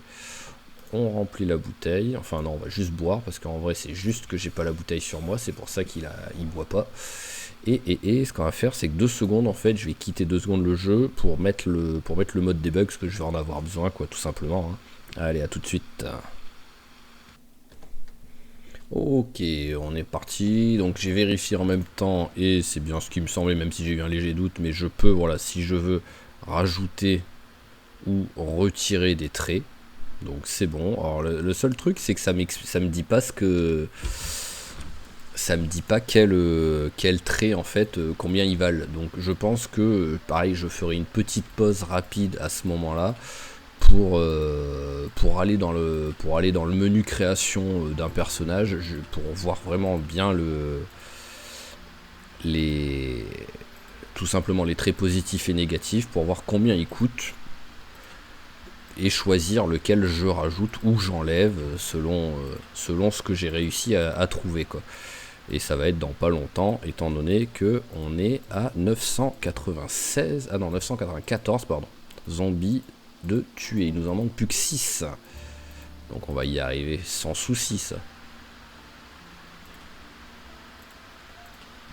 [SPEAKER 1] On remplit la bouteille. Enfin non, on va juste boire, parce qu'en vrai, c'est juste que j'ai pas la bouteille sur moi. C'est pour ça qu'il boit pas. Et ce qu'on va faire, c'est que 2 secondes, en fait, je vais quitter 2 secondes le jeu pour mettre le mode debug, parce que je vais en avoir besoin, quoi, tout simplement. Hein. Allez, à tout de suite. Ok, on est parti. Donc j'ai vérifié en même temps, et c'est bien ce qui me semblait, même si j'ai eu un léger doute, mais je peux, voilà, si je veux rajouter ou retirer des traits. Donc c'est bon. Alors le seul truc, c'est que ça me dit pas ce que... Ça me dit pas quel trait, en fait, combien ils valent. Donc je pense que, pareil, je ferai une petite pause rapide à ce moment-là pour aller dans le menu création d'un personnage, pour voir vraiment bien tout simplement les traits positifs et négatifs, pour voir combien ils coûtent et choisir lequel je rajoute ou j'enlève selon ce que j'ai réussi à trouver, quoi. Et ça va être dans pas longtemps, étant donné que on est à 994 pardon, zombies de tuer. Il nous en manque plus que 6. Donc on va y arriver sans souci, ça.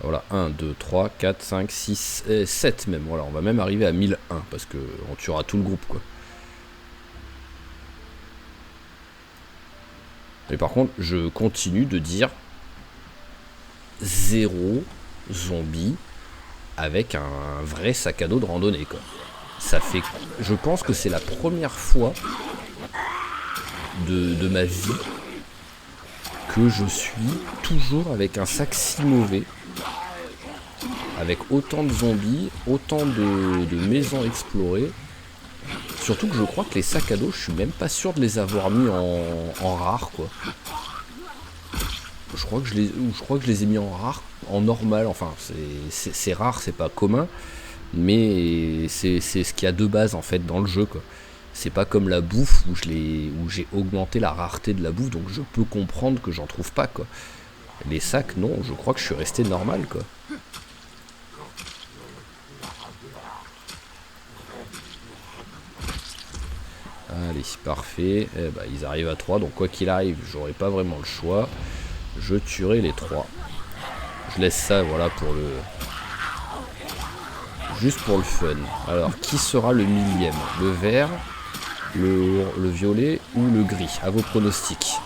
[SPEAKER 1] Voilà, 1, 2, 3, 4, 5, 6, 7 même. Voilà, on va même arriver à 1001 parce qu'on tuera tout le groupe, quoi. Mais par contre, je continue de dire 0 zombie avec un vrai sac à dos de randonnée, quoi. Ça fait, je pense que c'est la première fois de ma vie que je suis toujours avec un sac si mauvais, avec autant de zombies, autant de maisons explorées. Surtout que je crois que les sacs à dos, je suis même pas sûr de les avoir mis en rare, quoi. Je crois que je les ai mis en rare, en normal. Enfin, c'est rare, c'est pas commun, mais c'est ce qu'il y a de base, en fait, dans le jeu, quoi. C'est pas comme la bouffe où j'ai augmenté la rareté de la bouffe, donc je peux comprendre que j'en trouve pas, quoi. Les sacs, non, je crois que je suis resté normal, quoi. Allez, parfait. Eh ben, ils arrivent à 3, donc quoi qu'il arrive, j'aurai pas vraiment le choix. Je tuerai les 3. Je laisse ça, voilà, juste pour le fun. Alors, qui sera le millième? Le vert, le violet ou le gris? À vos pronostics.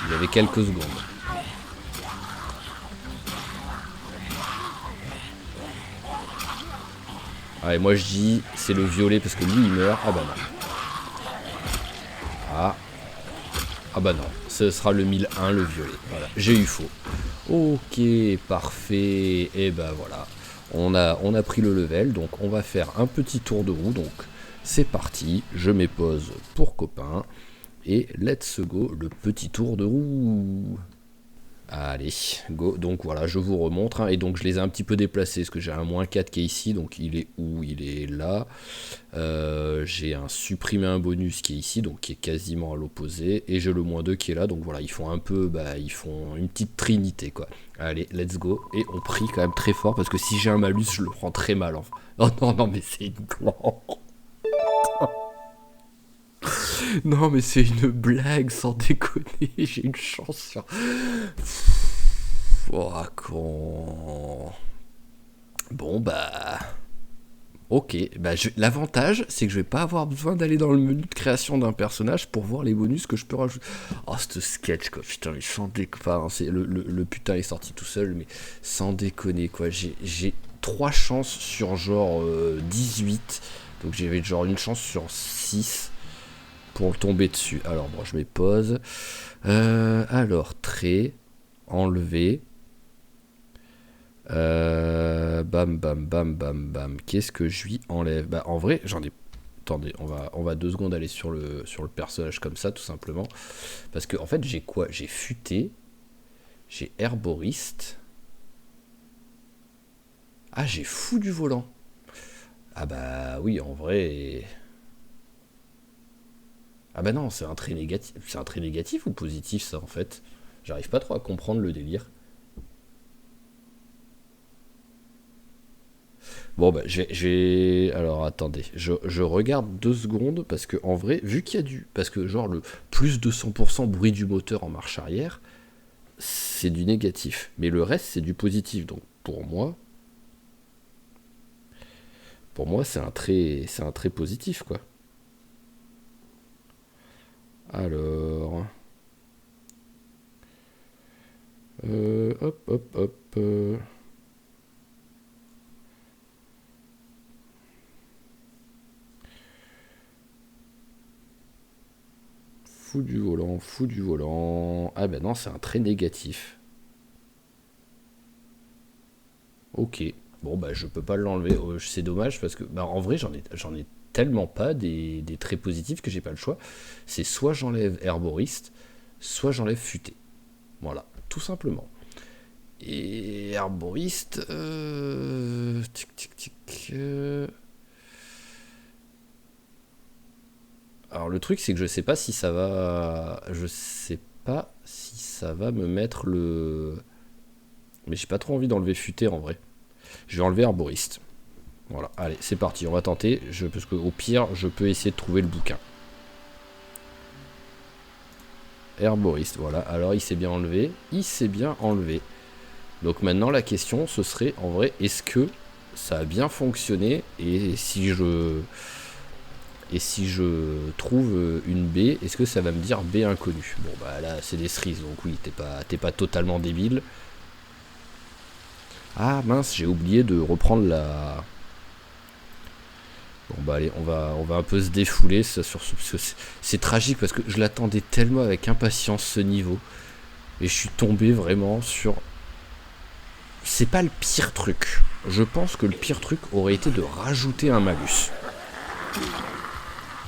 [SPEAKER 1] Vous avez quelques secondes. Allez, moi je dis c'est le violet parce que lui il meurt. Ah bah non. Ah bah non. Ce sera le 1001, le violet. Voilà, j'ai eu faux. Ok, parfait. Et bah voilà. On a pris le level, donc on va faire un petit tour de roue. Donc c'est parti. Je mets pause pour copain. Et let's go, le petit tour de roue. Allez, go. Donc voilà, je vous remontre. Hein, et donc je les ai un petit peu déplacés parce que j'ai un -4 qui est ici. Donc il est où? Il est là. J'ai un supprimer un bonus qui est ici, donc qui est quasiment à l'opposé. Et j'ai le -2 qui est là. Donc voilà, ils font un peu, ils font une petite trinité, quoi. Allez, let's go. Et on prie quand même très fort parce que si j'ai un malus, je le prends très mal. Enfin. Oh non, non, mais c'est une non, mais c'est une blague, sans déconner. J'ai une chance sur. Oh, con. Bon, bah. Ok, l'avantage, c'est que je vais pas avoir besoin d'aller dans le menu de création d'un personnage pour voir les bonus que je peux rajouter. Oh, ce sketch, quoi. Putain, mais sans déconner. Enfin, le putain est sorti tout seul, mais sans déconner, quoi. J'ai 3 chances sur genre 18. Donc j'avais genre une chance sur 6 pour tomber dessus. Alors, bon, je mets pause. Alors, trait, enlever. Bam, bam, bam, bam, bam. Qu'est-ce que je lui enlève? Bah, en vrai, j'en ai. Attendez, on va 2 secondes aller sur le personnage comme ça, tout simplement. Parce que, en fait, j'ai quoi? J'ai futé. J'ai herboriste. Ah, j'ai fou du volant. Ah bah oui, en vrai... Ah bah non, c'est un trait négatif. C'est un trait négatif ou positif, ça, en fait? J'arrive pas trop à comprendre le délire. Bon bah alors attendez, je regarde 2 secondes parce que en vrai, vu qu'il y a du... Parce que genre le plus de 100% bruit du moteur en marche arrière, c'est du négatif. Mais le reste, c'est du positif. Donc pour moi c'est un trait positif, quoi. Alors... hop, hop, hop... Fou du volant, fou du volant... Ah ben non, c'est un trait négatif. Ok. Bon bah je peux pas l'enlever. C'est dommage parce que bah, en vrai j'en ai tellement pas des traits positifs que j'ai pas le choix. C'est soit j'enlève herboriste, soit j'enlève futé. Voilà, tout simplement. Et herboriste, tic tic tic. Alors le truc c'est que je sais pas si ça va me mettre le. Mais j'ai pas trop envie d'enlever futé en vrai. Je vais enlever herboriste. Voilà, allez, c'est parti, on va tenter, parce qu'au pire, je peux essayer de trouver le bouquin. Herboriste, voilà, alors il s'est bien enlevé, Donc maintenant, la question, ce serait, en vrai, est-ce que ça a bien fonctionné, et si je trouve une B, est-ce que ça va me dire B inconnu? Bon, bah là, c'est des cerises, donc oui, t'es pas totalement débile. Ah mince, j'ai oublié de reprendre la... Bon bah allez, on va un peu se défouler parce que c'est tragique parce que je l'attendais tellement avec impatience ce niveau et je suis tombé vraiment sur... C'est pas le pire truc. Je pense que le pire truc aurait été de rajouter un malus.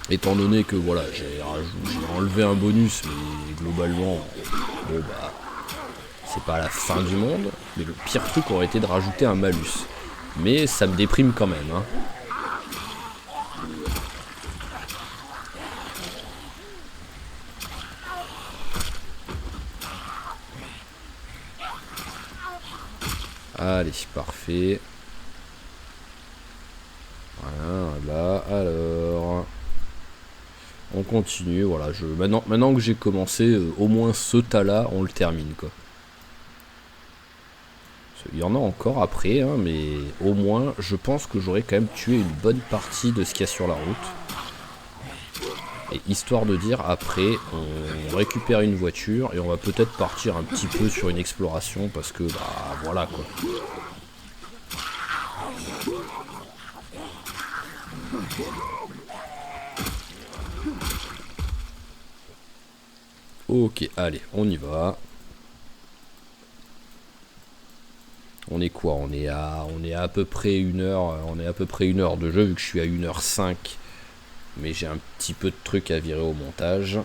[SPEAKER 1] Étant donné que voilà, j'ai enlevé un bonus, mais globalement, bon bah, c'est pas la fin du monde. Mais le pire truc aurait été de rajouter un malus. Mais ça me déprime quand même, hein. Allez, parfait. Voilà, là, alors... On continue, voilà. Maintenant que j'ai commencé, au moins ce tas-là, on le termine, quoi. Il y en a encore après, hein, mais au moins, je pense que j'aurais quand même tué une bonne partie de ce qu'il y a sur la route. Et histoire de dire, après, on récupère une voiture et on va peut-être partir un petit peu sur une exploration parce que, bah, voilà, quoi. Ok, allez, on y va. On est quoi? On est à peu près 1 heure. On est à peu près 1 heure de jeu vu que je suis à 1h05. Mais j'ai un petit peu de trucs à virer au montage.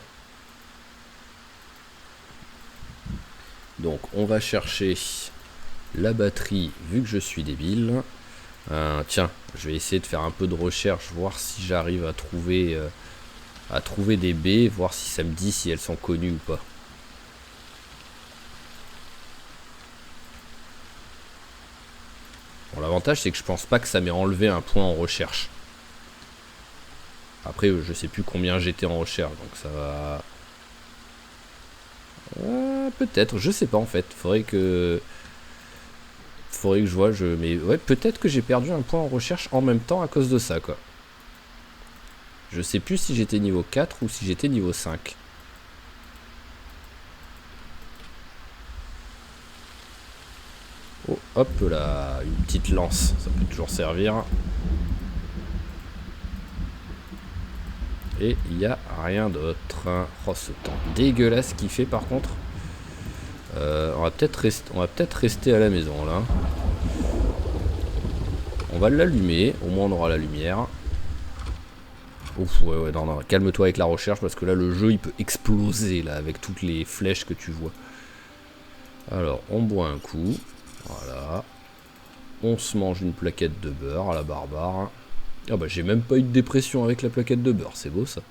[SPEAKER 1] Donc on va chercher la batterie vu que je suis débile. Tiens, je vais essayer de faire un peu de recherche, voir si j'arrive à trouver des baies, voir si ça me dit si elles sont connues ou pas. Bon, l'avantage c'est que je pense pas que ça m'ait enlevé un point en recherche. Après je sais plus combien j'étais en recherche, donc ça va... peut-être, je sais pas en fait. Faudrait que je vois, mais ouais, peut-être que j'ai perdu un point en recherche en même temps à cause de ça, quoi. Je sais plus si j'étais niveau 4 ou si j'étais niveau 5. Oh, hop là, une petite lance, ça peut toujours servir. Et il n'y a rien d'autre. Oh, ce temps dégueulasse qu'il fait par contre. On va peut-être rester à la maison là. On va l'allumer, au moins on aura la lumière. Ouf, ouais, non, calme-toi avec la recherche parce que là le jeu il peut exploser là avec toutes les flèches que tu vois. Alors, on boit un coup. Voilà. On se mange une plaquette de beurre à la barbare. Ah bah j'ai même pas eu de dépression avec la plaquette de beurre, c'est beau ça.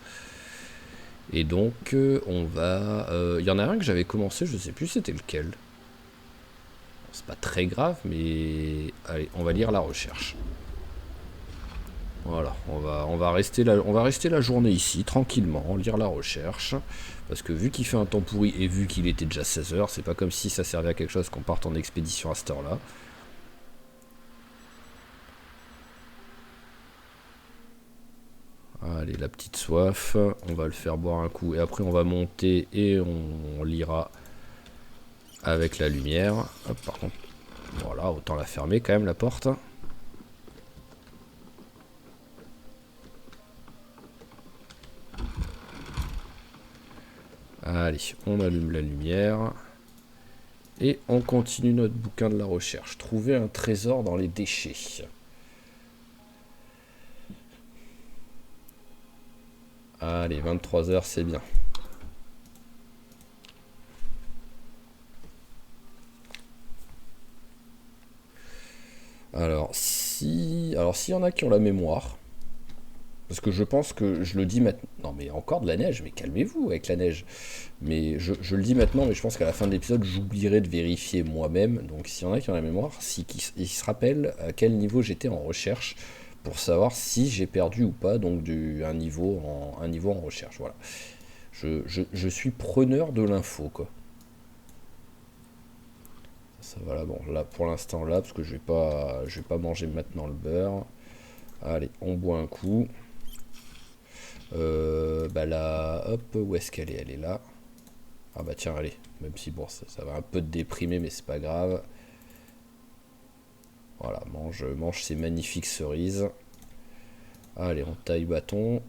[SPEAKER 1] Et donc on va... Il y en a un que j'avais commencé, je sais plus c'était lequel. C'est pas très grave, mais... Allez, on va lire la recherche. Voilà, on va rester la journée ici, tranquillement, lire la recherche. Parce que vu qu'il fait un temps pourri et vu qu'il était déjà 16 h, c'est pas comme si ça servait à quelque chose qu'on parte en expédition à cette heure-là. Allez, la petite soif, on va le faire boire un coup et après on va monter et on lira avec la lumière. Hop, par contre, voilà, autant la fermer quand même la porte. Allez, on allume la lumière. Et on continue notre bouquin de la recherche. Trouver un trésor dans les déchets. Allez, 23 h, c'est bien. Alors, s'il y en a qui ont la mémoire, parce que je pense que je le dis maintenant. Non, mais encore de la neige, mais calmez-vous avec la neige. Mais je le dis maintenant, mais je pense qu'à la fin de l'épisode, j'oublierai de vérifier moi-même. Donc, s'il y en a qui ont la mémoire, ils se rappellent à quel niveau j'étais en recherche pour savoir si j'ai perdu ou pas, donc un niveau en recherche. Voilà. Je suis preneur de l'info, quoi. Ça va là, bon, là pour l'instant là, parce que je vais pas manger maintenant le beurre. Allez, on boit un coup. Bah là, hop, où est-ce qu'elle est? Elle est là. Ah bah tiens, allez, même si bon, ça va un peu te déprimer, mais c'est pas grave. Voilà, mange ces magnifiques cerises. Allez, on taille bâton.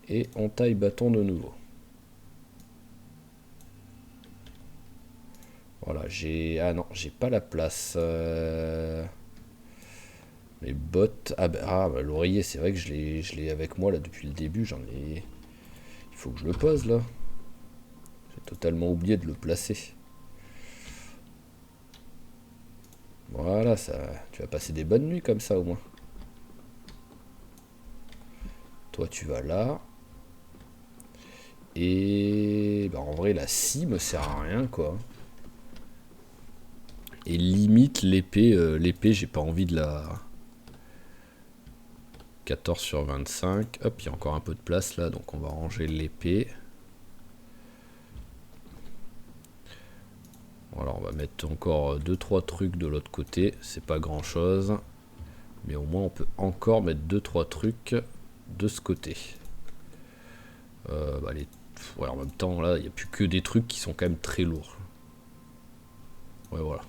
[SPEAKER 1] Et on taille bâton de nouveau. Voilà, Ah non, j'ai pas la place. Les bottes. Bah, l'oreiller, c'est vrai que je l'ai avec moi là depuis le début. J'en ai. Il faut que je le pose là. J'ai totalement oublié de le placer. Voilà, ça. Tu vas passer des bonnes nuits comme ça au moins. Toi, tu vas là. Et bah en vrai, la scie me sert à rien quoi. Et limite l'épée, j'ai pas envie de la. 14 sur 25. Hop, il y a encore un peu de place là, donc on va ranger l'épée. Voilà, on va mettre encore 2-3 trucs de l'autre côté. C'est pas grand chose. Mais au moins on peut encore mettre 2-3 trucs de ce côté. Bah ouais, en même temps là, il n'y a plus que des trucs qui sont quand même très lourds. Ouais, voilà.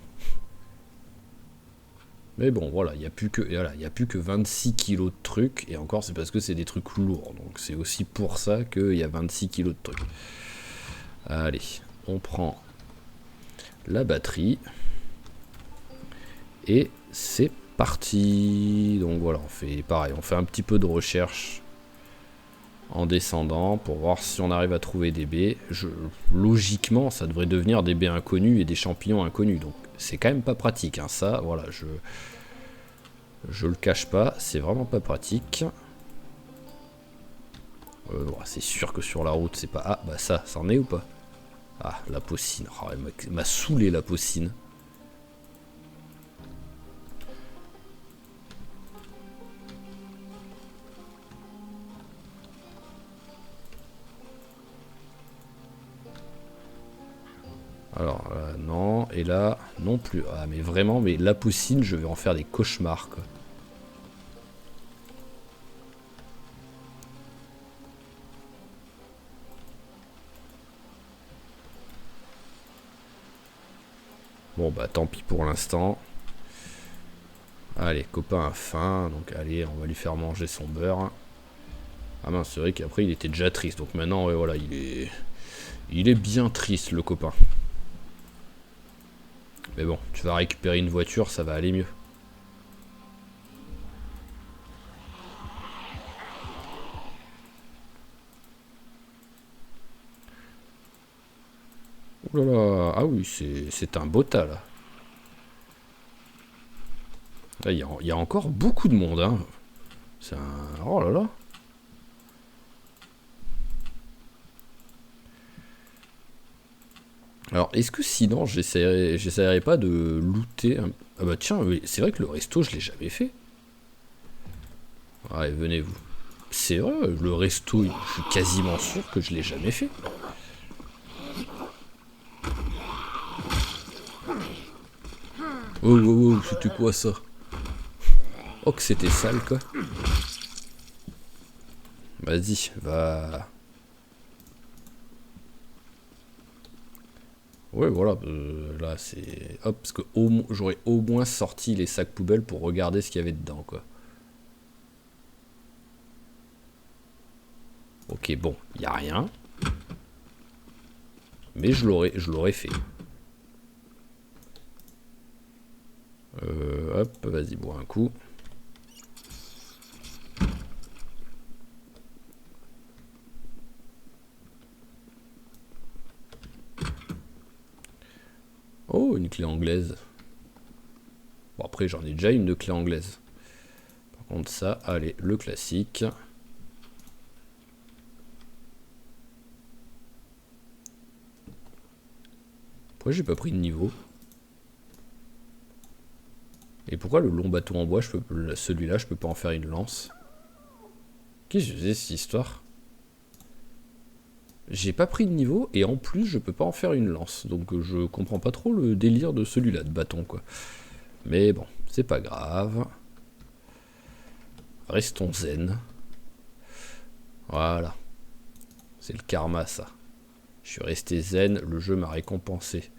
[SPEAKER 1] Mais bon, voilà, il n'y a plus que, voilà, il y a plus que 26 kilos de trucs, et encore c'est parce que c'est des trucs lourds, donc c'est aussi pour ça qu'il y a 26 kilos de trucs. Allez, on prend la batterie, et c'est parti. Donc voilà, on fait pareil, on fait un petit peu de recherche en descendant pour voir si on arrive à trouver des baies. Logiquement, ça devrait devenir des baies inconnues et des champignons inconnus, donc c'est quand même pas pratique, hein, ça, voilà, je le cache pas, c'est vraiment pas pratique. C'est sûr que sur la route, c'est pas... Ah, bah ça en est ou pas? Ah, la paucine. Oh, elle m'a saoulé, la paucine. Alors, non. Et là, non plus. Ah, mais vraiment, mais la paucine, je vais en faire des cauchemars, quoi. Bon, bah tant pis pour l'instant. Allez, copain a faim, donc allez, on va lui faire manger son beurre. Ah mince, c'est vrai qu'après il était déjà triste, donc maintenant, ouais, voilà, il est bien triste, le copain. Mais bon, tu vas récupérer une voiture, ça va aller mieux. Oh là là, ah oui, c'est un beau tas là. Là, il y a encore beaucoup de monde, hein. C'est un... Oh là là. Alors, est-ce que sinon, j'essaierais pas de looter Ah bah tiens, oui, c'est vrai que le resto, je l'ai jamais fait. Allez, venez-vous. C'est vrai, le resto, je suis quasiment sûr que je l'ai jamais fait. Oh, oh, oh, c'était quoi ça? Oh, que c'était sale, quoi. Vas-y, va... Ouais, voilà, là, c'est... Hop, parce que j'aurais au moins sorti les sacs poubelles pour regarder ce qu'il y avait dedans, quoi. Ok, bon, il n'y a rien. Mais je l'aurais fait. Hop, vas-y, bois un coup. Oh, une clé anglaise. Bon, après, j'en ai déjà une de clé anglaise. Par contre, ça, allez, le classique. Pourquoi j'ai pas pris de niveau? Et pourquoi le long bateau en bois, celui-là, je peux pas en faire une lance? Qu'est-ce que je faisais cette histoire? J'ai pas pris de niveau et en plus je peux pas en faire une lance. Donc je comprends pas trop le délire de celui-là de bâton quoi. Mais bon, c'est pas grave. Restons zen. Voilà. C'est le karma ça. Je suis resté zen, le jeu m'a récompensé.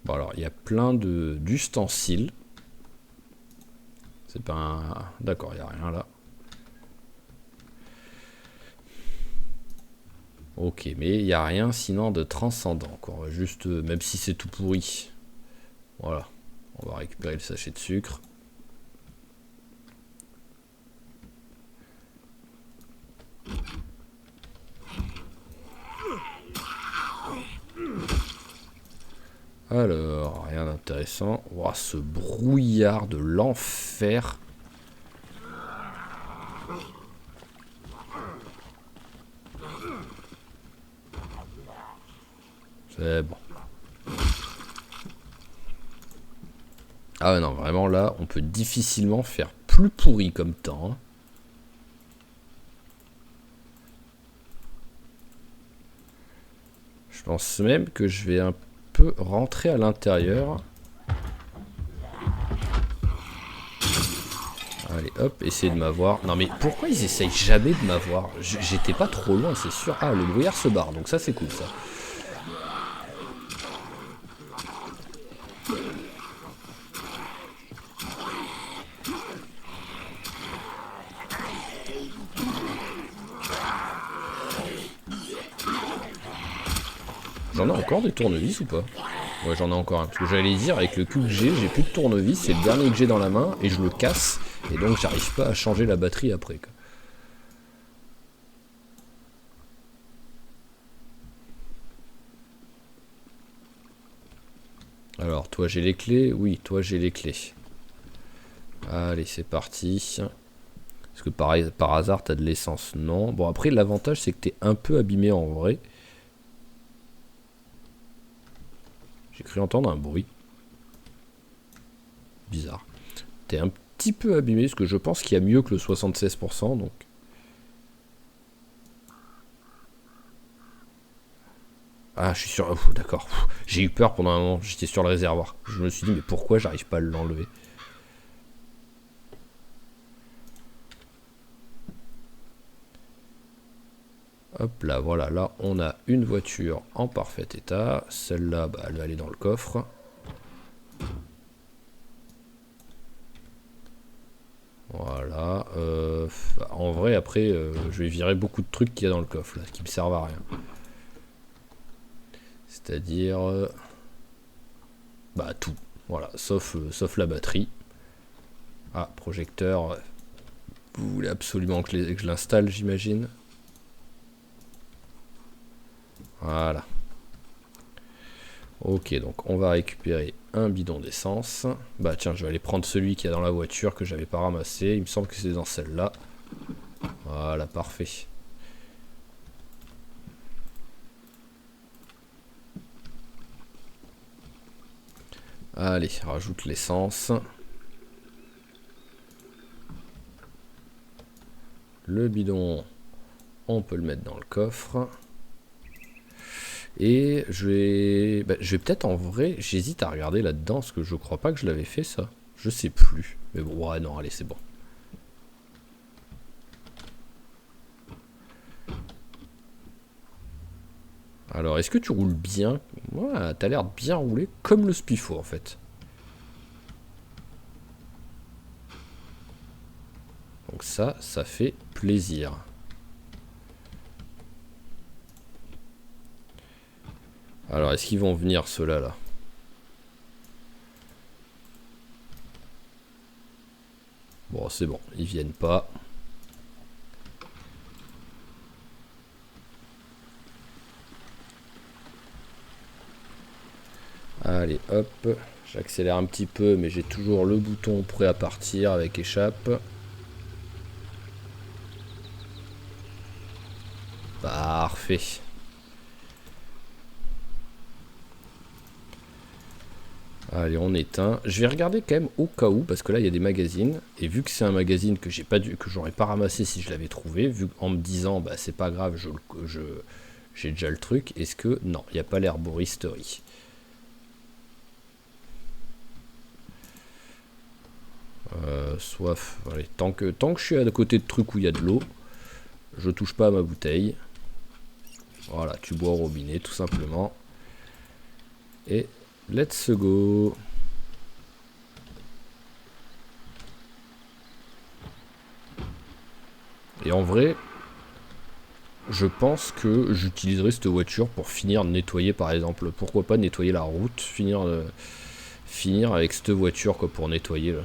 [SPEAKER 1] Bon alors, il y a plein d'ustensiles. C'est pas un... D'accord, il n'y a rien là. Ok, mais il n'y a rien sinon de transcendant. Quoi. On va juste, même si c'est tout pourri. Voilà. On va récupérer le sachet de sucre. Alors, rien d'intéressant. Wow, ce brouillard de l'enfer. C'est bon. Ah non, vraiment là, on peut difficilement faire plus pourri comme temps. Hein. Je pense même que je vais un peu rentrer à l'intérieur. Allez, hop, essayer de m'avoir. Non mais pourquoi ils essayent jamais de m'avoir? J'étais pas trop loin, c'est sûr. Ah, le brouillard se barre, donc ça c'est cool ça. J'en ai encore des tournevis ou pas? Ouais, j'en ai encore un. Parce que j'allais dire, avec le cul que j'ai plus de tournevis. C'est le dernier que j'ai dans la main et je le casse. Et donc, j'arrive pas à changer la batterie après. Quoi. Alors, toi, j'ai les clés. Oui, toi, j'ai les clés. Allez, c'est parti. Est-ce que par hasard, t'as de l'essence? Non. Bon, après, l'avantage, c'est que t'es un peu abîmé en vrai. J'ai cru entendre un bruit. Bizarre. T'es un petit peu abîmé, parce que je pense qu'il y a mieux que le 76%, donc... Ah, je suis sûr... D'accord. J'ai eu peur pendant un moment, j'étais sur le réservoir. Je me suis dit, mais pourquoi j'arrive pas à l'enlever? Hop là, voilà, là, on a une voiture en parfait état. Celle-là, bah, elle va aller dans le coffre. Voilà. En vrai, après, je vais virer beaucoup de trucs qu'il y a dans le coffre, là, qui me servent à rien. C'est-à-dire... bah, tout. Voilà, sauf la batterie. Ah, projecteur. Vous voulez absolument que je l'installe, j'imagine. Voilà. Ok, donc on va récupérer un bidon d'essence. Bah tiens, je vais aller prendre celui qui est dans la voiture que j'avais pas ramassé. Il me semble que c'est dans celle-là. Voilà, parfait. Allez, rajoute l'essence. Le bidon, on peut le mettre dans le coffre. Et je vais peut-être en vrai, j'hésite à regarder là-dedans, parce que je crois pas que je l'avais fait ça. Je sais plus. Mais bon, ouais, non, allez, c'est bon. Alors, est-ce que tu roules bien? Ouais, t'as l'air de bien rouler comme le Spifo en fait. Donc ça fait plaisir. Alors, est-ce qu'ils vont venir ceux-là là? Bon, c'est bon, ils viennent pas. Allez, hop. J'accélère un petit peu, mais j'ai toujours le bouton prêt à partir avec échappe. Parfait. Allez, on éteint. Je vais regarder quand même au cas où, parce que là il y a des magazines. Et vu que c'est un magazine que j'aurais pas ramassé si je l'avais trouvé, vu en me disant bah c'est pas grave, j'ai déjà le truc. Est-ce que non, il n'y a pas l'herboristerie. Soif. Allez, tant que je suis à côté de trucs où il y a de l'eau, je touche pas à ma bouteille. Voilà, tu bois au robinet tout simplement. Et let's go. Et en vrai, je pense que j'utiliserai cette voiture pour finir de nettoyer par exemple. Pourquoi pas nettoyer la route, finir avec cette voiture quoi, pour nettoyer là.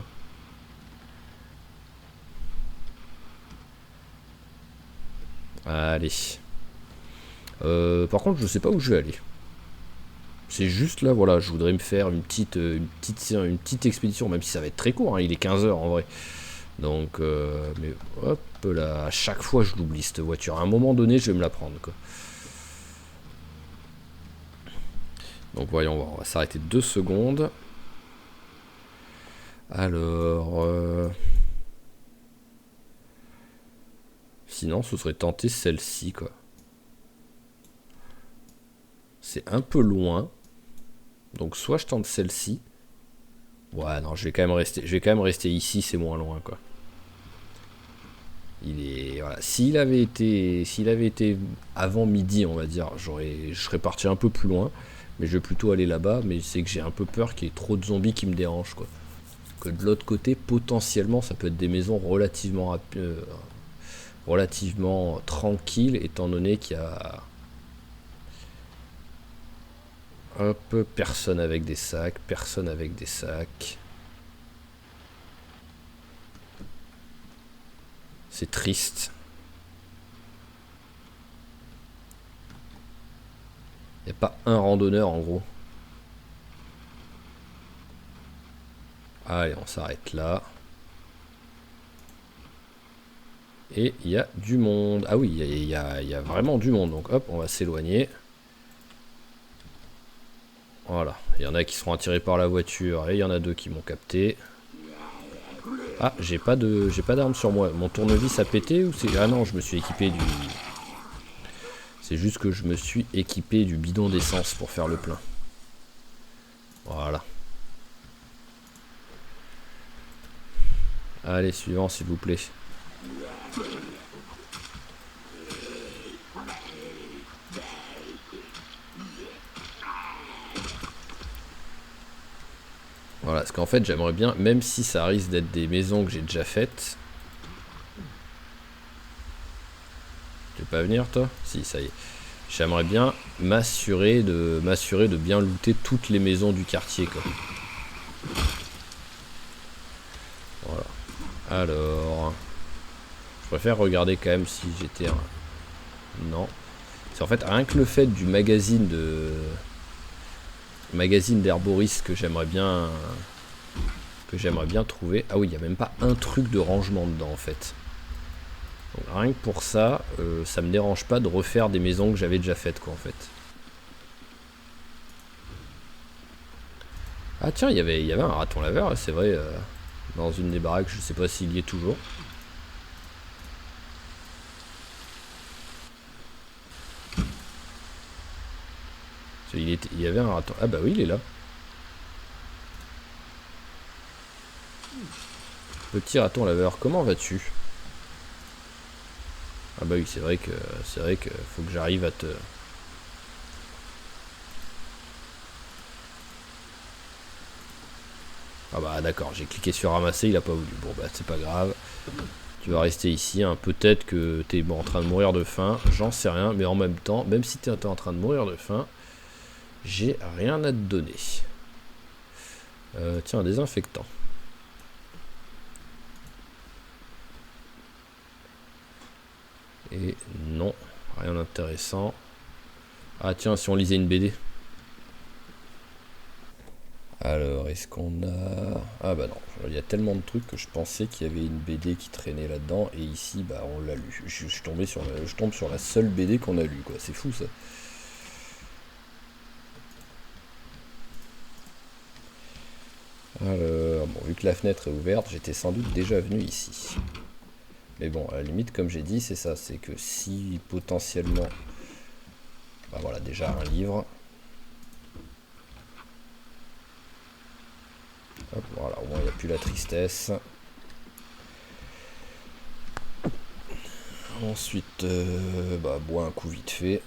[SPEAKER 1] Allez. Par contre, je sais pas où je vais aller. C'est juste là, voilà, je voudrais me faire une petite expédition, même si ça va être très court, hein, il est 15 h en vrai. Donc, mais hop là, à chaque fois je l'oublie cette voiture. À un moment donné, je vais me la prendre quoi. Donc voyons voir, on va s'arrêter 2 secondes. Alors, sinon ce serait tenter celle-ci quoi. C'est un peu loin. Donc soit je tente celle-ci. Ouais non, je vais quand même rester ici, c'est moins loin quoi. Voilà. S'il avait été avant midi, on va dire, je serais parti un peu plus loin, mais je vais plutôt aller là-bas. Mais c'est que j'ai un peu peur qu'il y ait trop de zombies qui me dérangent, quoi. Que de l'autre côté, potentiellement, ça peut être des maisons relativement tranquilles, étant donné qu'il y a hop, personne avec des sacs, personne avec des sacs. C'est triste. Il n'y a pas un randonneur en gros. Allez, on s'arrête là. Et il y a du monde. Ah oui, il y a vraiment du monde. Donc hop, on va s'éloigner. Voilà, il y en a qui seront attirés par la voiture et il y en a 2 qui m'ont capté. Ah, j'ai pas d'arme sur moi. Mon tournevis a pété ou c'est... Ah non, je me suis équipé du... C'est juste que je me suis équipé du bidon d'essence pour faire le plein. Voilà. Allez, suivant s'il vous plaît. Voilà, parce qu'en fait j'aimerais bien, même si ça risque d'être des maisons que j'ai déjà faites. Tu veux pas venir toi? Si, ça y est. J'aimerais bien m'assurer de bien looter toutes les maisons du quartier quoi. Voilà. Alors, Je préfère regarder quand même si j'étais un... Non. C'est en fait rien que le fait du magazine de... Magazine d'herboriste que j'aimerais bien trouver. Ah oui, il n'y a même pas un truc de rangement dedans en fait. Donc, rien que pour ça, ça me dérange pas de refaire des maisons que j'avais déjà faites quoi en fait. Ah tiens, il y avait un raton laveur, c'est vrai, dans une des baraques, je sais pas s'il y est toujours. Il y avait un raton. Ah bah oui, il est là. Petit raton laveur, comment vas-tu? Ah bah oui, c'est vrai que faut que j'arrive à te... Ah bah d'accord, j'ai cliqué sur ramasser, il a pas voulu. Bon bah c'est pas grave. Tu vas rester ici, hein. Peut-être que t'es en train de mourir de faim, j'en sais rien, mais en même temps, même si t'es en train de mourir de faim, j'ai rien à te donner. Tiens, un désinfectant. Et non, rien d'intéressant. Ah tiens, si on lisait une BD. Alors, est-ce qu'on a... Ah bah non, il y a tellement de trucs que je pensais qu'il y avait une BD qui traînait là-dedans, et ici, bah on l'a lu. Je tombe sur la seule BD qu'on a lue, quoi. C'est fou, ça. Alors, bon, vu que la fenêtre est ouverte, j'étais sans doute déjà venu ici. Mais bon, à la limite, comme j'ai dit, c'est ça. C'est que si, potentiellement... Bah voilà, déjà un livre... Hop, voilà, au moins il n'y a plus la tristesse. Ensuite, bah, bois un coup vite fait.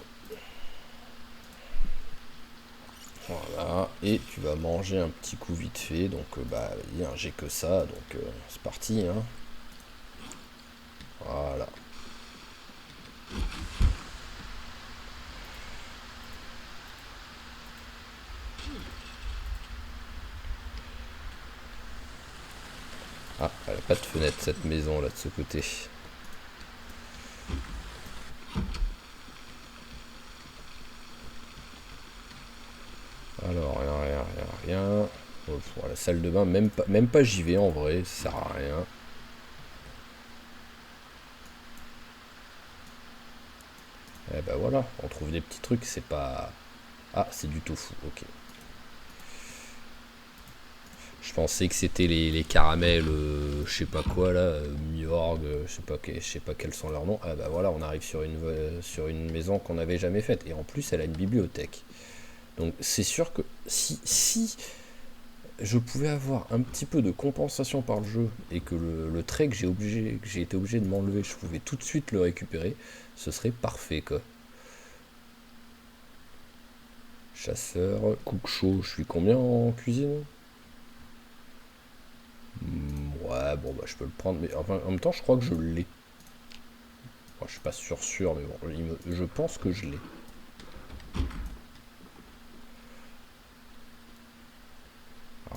[SPEAKER 1] Voilà, et tu vas manger un petit coup vite fait. Donc, bah, j'ai que ça, donc c'est parti. Hein. Voilà. Ah, elle n'a pas de fenêtre cette maison là de ce côté. Alors, rien. Oh, la salle de bain, même pas j'y vais en vrai, ça sert à rien. Eh ben voilà, on trouve des petits trucs, c'est pas... Ah, c'est du tofu, ok. Je pensais que c'était les caramels, je sais pas quoi là, Miorg, je sais pas quels sont leurs noms. Ah bah voilà, on arrive sur une maison qu'on n'avait jamais faite. Et en plus, elle a une bibliothèque. Donc c'est sûr que si je pouvais avoir un petit peu de compensation par le jeu et que le trait que j'ai été obligé de m'enlever, je pouvais tout de suite le récupérer, ce serait parfait quoi. Chasseur, cook chaud, je suis combien en cuisine? Ouais, bon, bah, je peux le prendre, mais enfin, en même temps, je crois que je l'ai. Bon, je suis pas sûr, mais bon, je pense que je l'ai.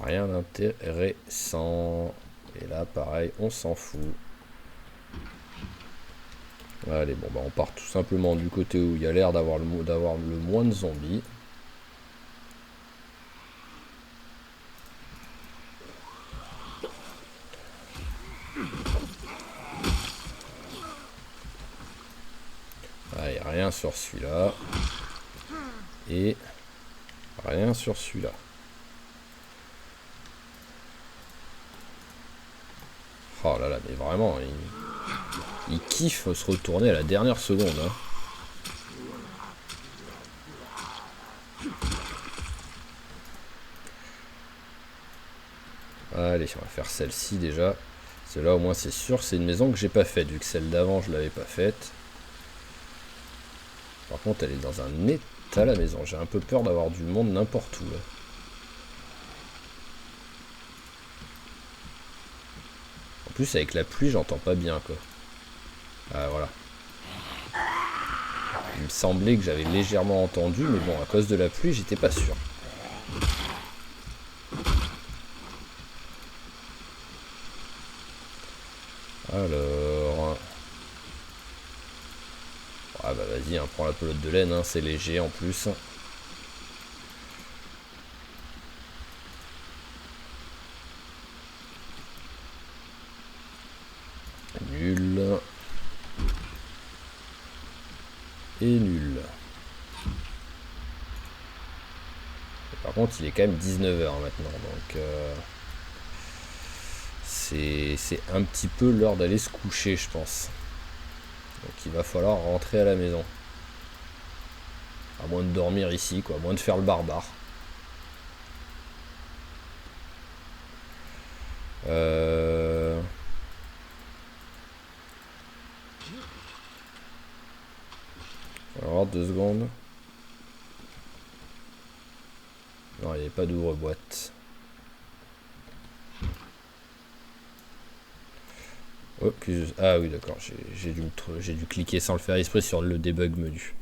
[SPEAKER 1] Rien d'intéressant. Et là, pareil, on s'en fout. Allez, bon, bah, on part tout simplement du côté où il y a l'air d'avoir le moins de zombies. Allez, rien sur celui-là. Et rien sur celui-là. Oh là là, mais vraiment, il kiffe se retourner à la dernière seconde. Hein. Allez, on va faire celle-ci déjà. Celle-là, au moins, c'est sûr, c'est une maison que j'ai pas faite, vu que celle d'avant, je l'avais pas faite. Par contre, elle est dans un état, la maison. J'ai un peu peur d'avoir du monde n'importe où. Là. En plus, avec la pluie, j'entends pas bien, quoi. Ah, voilà. Il me semblait que j'avais légèrement entendu, mais bon, à cause de la pluie, j'étais pas sûr. Alors... Ah bah vas-y, hein, prends la pelote de laine, hein, c'est léger en plus. Nul. Et nul. Par contre, il est quand même 19h maintenant, donc c'est un petit peu l'heure d'aller se coucher, je pense. Donc il va falloir rentrer à la maison. À moins de dormir ici, quoi, à moins de faire le barbare. Euh... Alors, 2 secondes. Non, il n'y avait pas d'ouvre-boîte. Oh, ah oui, d'accord, j'ai dû cliquer sans le faire exprès sur le debug menu.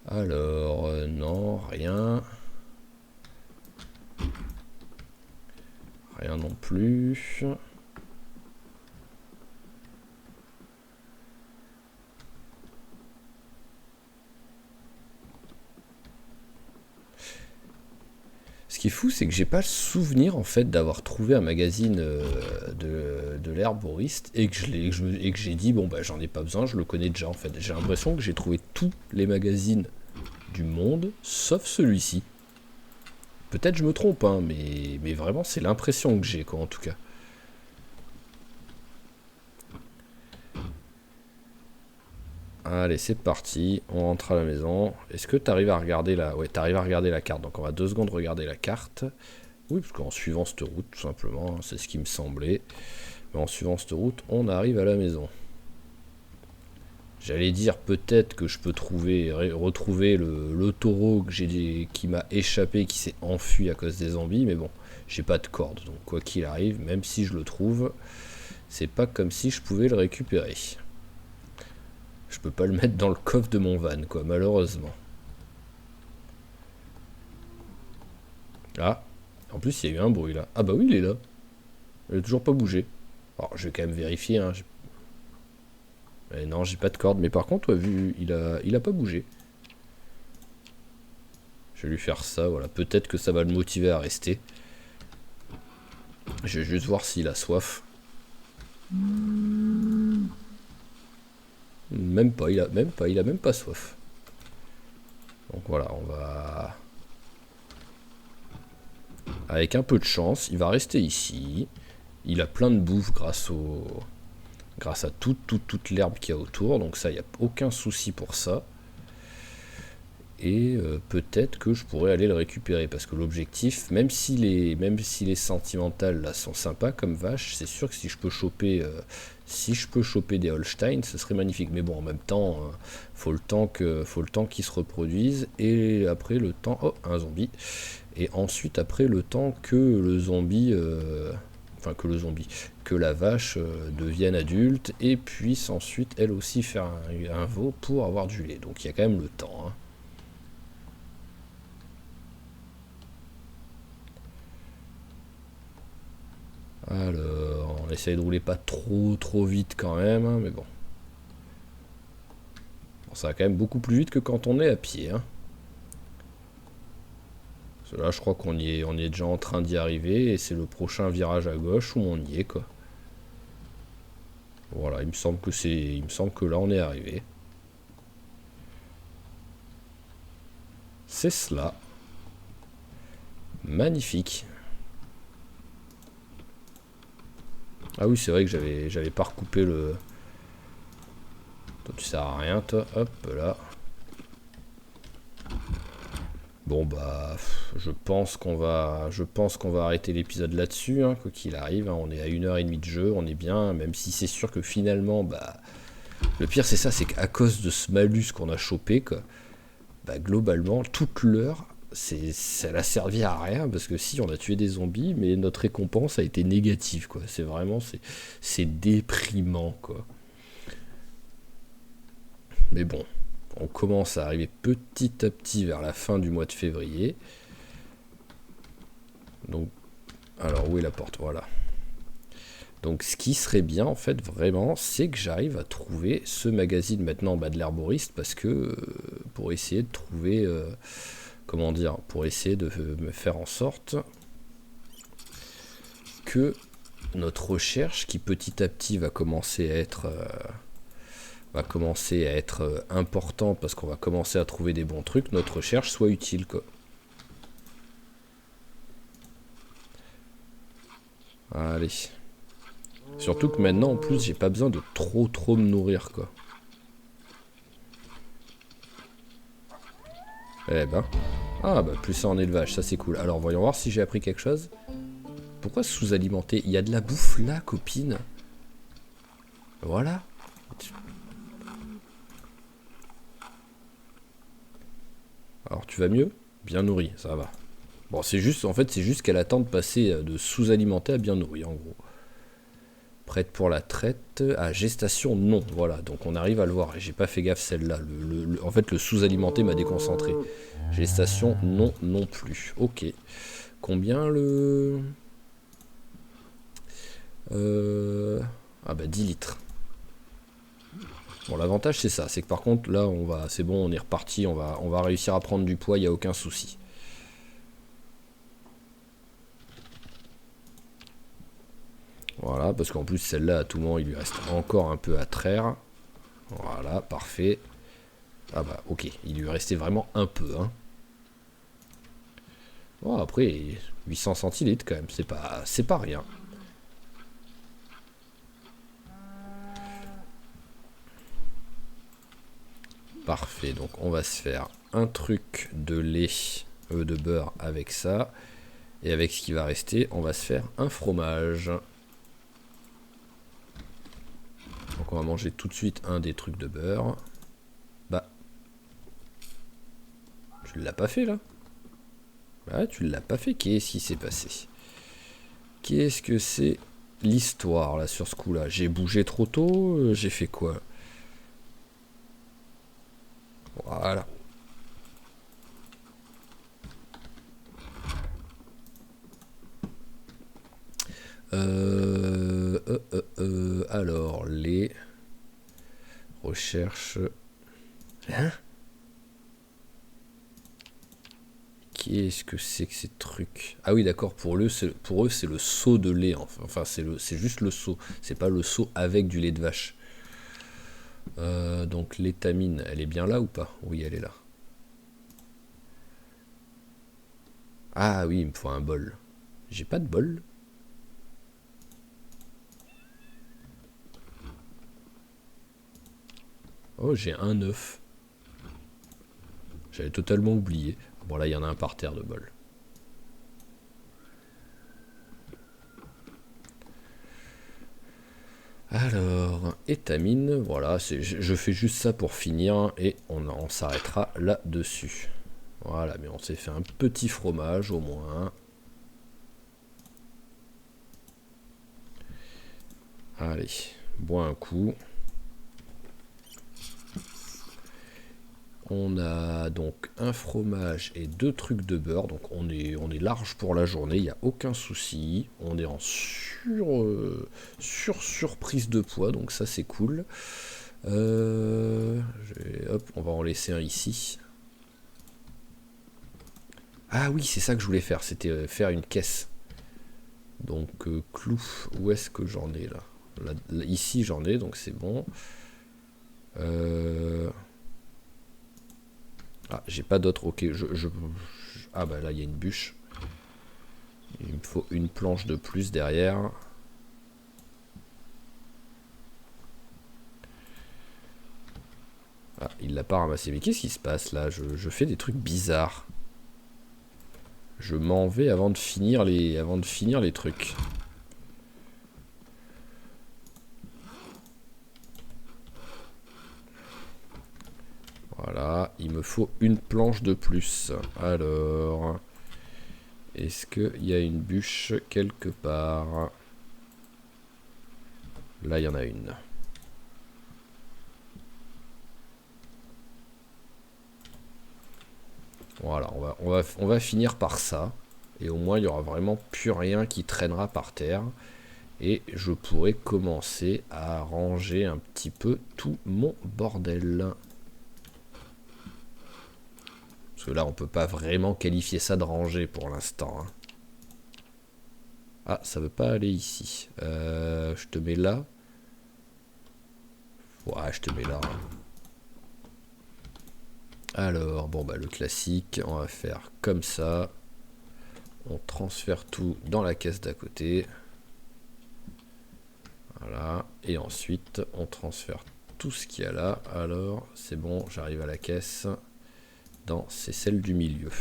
[SPEAKER 1] Alors, non, rien. Rien non plus. Ce qui est fou, c'est que j'ai pas le souvenir en fait d'avoir trouvé un magazine de l'herboriste et que j'ai dit bon bah j'en ai pas besoin, je le connais déjà en fait. J'ai l'impression que j'ai trouvé tous les magazines du monde sauf celui-ci. Peut-être je me trompe, hein, mais vraiment c'est l'impression que j'ai quoi en tout cas. Allez, c'est parti, on rentre à la maison. Est-ce que tu arrives à regarder la... Ouais, t'arrives à regarder la carte, donc on va 2 secondes regarder la carte. Oui, parce qu'en suivant cette route, tout simplement, hein, c'est ce qui me semblait. Mais en suivant cette route, on arrive à la maison. J'allais dire peut-être que je peux retrouver le taureau qui m'a échappé, qui s'est enfui à cause des zombies, mais bon, j'ai pas de corde, donc quoi qu'il arrive, même si je le trouve, c'est pas comme si je pouvais le récupérer. Je peux pas le mettre dans le coffre de mon van, quoi, malheureusement. Ah, en plus il y a eu un bruit là. Ah bah oui, il est là. Il a toujours pas bougé. Alors je vais quand même vérifier, hein. Non, j'ai pas de corde, mais par contre, ouais, vu, il a pas bougé. Je vais lui faire ça, voilà. Peut-être que ça va le motiver à rester. Je vais juste voir s'il a soif. Même pas, il a même pas soif. Donc voilà, on va... Avec un peu de chance, il va rester ici. Il a plein de bouffe grâce à toute l'herbe qu'il y a autour. Donc ça, il n'y a aucun souci pour ça. Et peut-être que je pourrais aller le récupérer. Parce que l'objectif, même si les sentimentales là sont sympas comme vache, c'est sûr que si je peux choper des Holstein, ce serait magnifique. Mais bon, en même temps, faut le temps qu'ils se reproduisent. Et après le temps... Oh, un zombie. Et ensuite, après le temps que le zombie... que la vache devienne adulte et puisse ensuite elle aussi faire un veau pour avoir du lait. Donc il y a quand même le temps, hein. Alors, on essaye de rouler pas trop vite quand même, hein, mais bon. Bon, ça va quand même beaucoup plus vite que quand on est à pied, hein. Parce que là, je crois on est déjà en train d'y arriver et c'est le prochain virage à gauche où on y est, quoi. Voilà, il me semble que là on est arrivé. C'est cela. Magnifique. Ah oui, c'est vrai que j'avais pas recoupé le... Toi, tu sers à rien, toi. Hop, là. Bon, bah, je pense qu'on va arrêter l'épisode là-dessus, hein, quoi qu'il arrive. Hein. On est à 1h30 de jeu, on est bien, même si c'est sûr que finalement, bah... Le pire, c'est ça, c'est qu'à cause de ce malus qu'on a chopé, quoi, bah, globalement, toute l'heure, ça n'a servi à rien, parce que si, on a tué des zombies, mais notre récompense a été négative, quoi. C'est vraiment, c'est déprimant, quoi. Mais bon, on commence à arriver petit à petit vers la fin du mois de février. Donc, alors où est la porte? Voilà. Donc ce qui serait bien en fait vraiment, c'est que j'arrive à trouver ce magazine maintenant de l'herboriste parce que pour essayer de trouver, comment dire, pour essayer de me faire en sorte que notre recherche qui petit à petit va commencer à être important parce qu'on va commencer à trouver des bons trucs, notre recherche soit utile quoi. Allez. Surtout que maintenant en plus j'ai pas besoin de trop me nourrir quoi. Eh ben. Ah bah plus ça en élevage, ça c'est cool. Alors voyons voir si j'ai appris quelque chose. Pourquoi sous-alimenter? Il y a de la bouffe là, copine. Voilà. Alors tu vas mieux? Bien nourri, ça va. Bon, c'est juste, en fait, c'est juste qu'elle attend de passer de sous-alimenté à bien nourri, en gros. Prête pour la traite. À gestation, non. Voilà, donc on arrive à le voir. J'ai pas fait gaffe celle-là. En fait, le sous-alimenté m'a déconcentré. Gestation, non, non plus. Ok. Combien le... Ah bah 10 litres. Bon, l'avantage c'est ça, c'est que par contre là c'est bon, on est reparti, on va réussir à prendre du poids, il n'y a aucun souci. Voilà, parce qu'en plus celle-là à tout moment il lui reste encore un peu à traire. Voilà, parfait. Ah bah ok, il lui restait vraiment un peu, hein. Bon après 800 centilitres quand même, c'est pas rien. Parfait, donc on va se faire un truc de lait, de beurre avec ça. Et avec ce qui va rester, on va se faire un fromage. Donc on va manger tout de suite un des trucs de beurre. Bah. Tu l'as pas fait là? Bah tu l'as pas fait, qu'est-ce qui s'est passé? Qu'est-ce que c'est l'histoire là sur ce coup là? J'ai bougé trop tôt? J'ai fait quoi? Voilà. Alors, les recherches. Hein? Qu'est-ce que c'est que ces trucs? Ah oui, d'accord, pour eux, c'est le seau de lait. Enfin, c'est juste le seau. C'est pas le seau avec du lait de vache. Donc, l'étamine, elle est bien là ou pas? Oui, elle est là. Ah oui, il me faut un bol. J'ai pas de bol. Oh, j'ai un œuf. J'avais totalement oublié. Bon, là, il y en a un par terre de bol. Alors, étamine, voilà, je fais juste ça pour finir et on s'arrêtera là-dessus. Voilà, mais on s'est fait un petit fromage au moins. Allez, bois un coup. On a donc un fromage et 2 trucs de beurre, donc on est large pour la journée, il n'y a aucun souci. On est en surprise de poids, donc ça c'est cool. Hop, on va en laisser un ici. Ah oui, c'est ça que je voulais faire, c'était faire une caisse. Donc clou, où est-ce que j'en ai là, ici j'en ai, donc c'est bon. Ah, j'ai pas d'autre. Ok, ah bah là il y a une bûche. Il me faut une planche de plus derrière. Ah, il l'a pas ramassé. Mais qu'est-ce qui se passe là? Je fais des trucs bizarres. Je m'en vais avant de finir les trucs. Voilà, il me faut une planche de plus. Alors, est-ce qu'il y a une bûche quelque part? Là, il y en a une. Voilà, on va finir par ça. Et au moins, il n'y aura vraiment plus rien qui traînera par terre. Et je pourrais commencer à ranger un petit peu tout mon bordel. Parce que là, on peut pas vraiment qualifier ça de ranger pour l'instant. Hein. Ah, ça veut pas aller ici. Je te mets là. Ouais, je te mets là. Hein. Alors, bon, bah le classique, on va faire comme ça. On transfère tout dans la caisse d'à côté. Voilà. Et ensuite, on transfère tout ce qu'il y a là. Alors, c'est bon, j'arrive à la caisse. Non, c'est celle du milieu.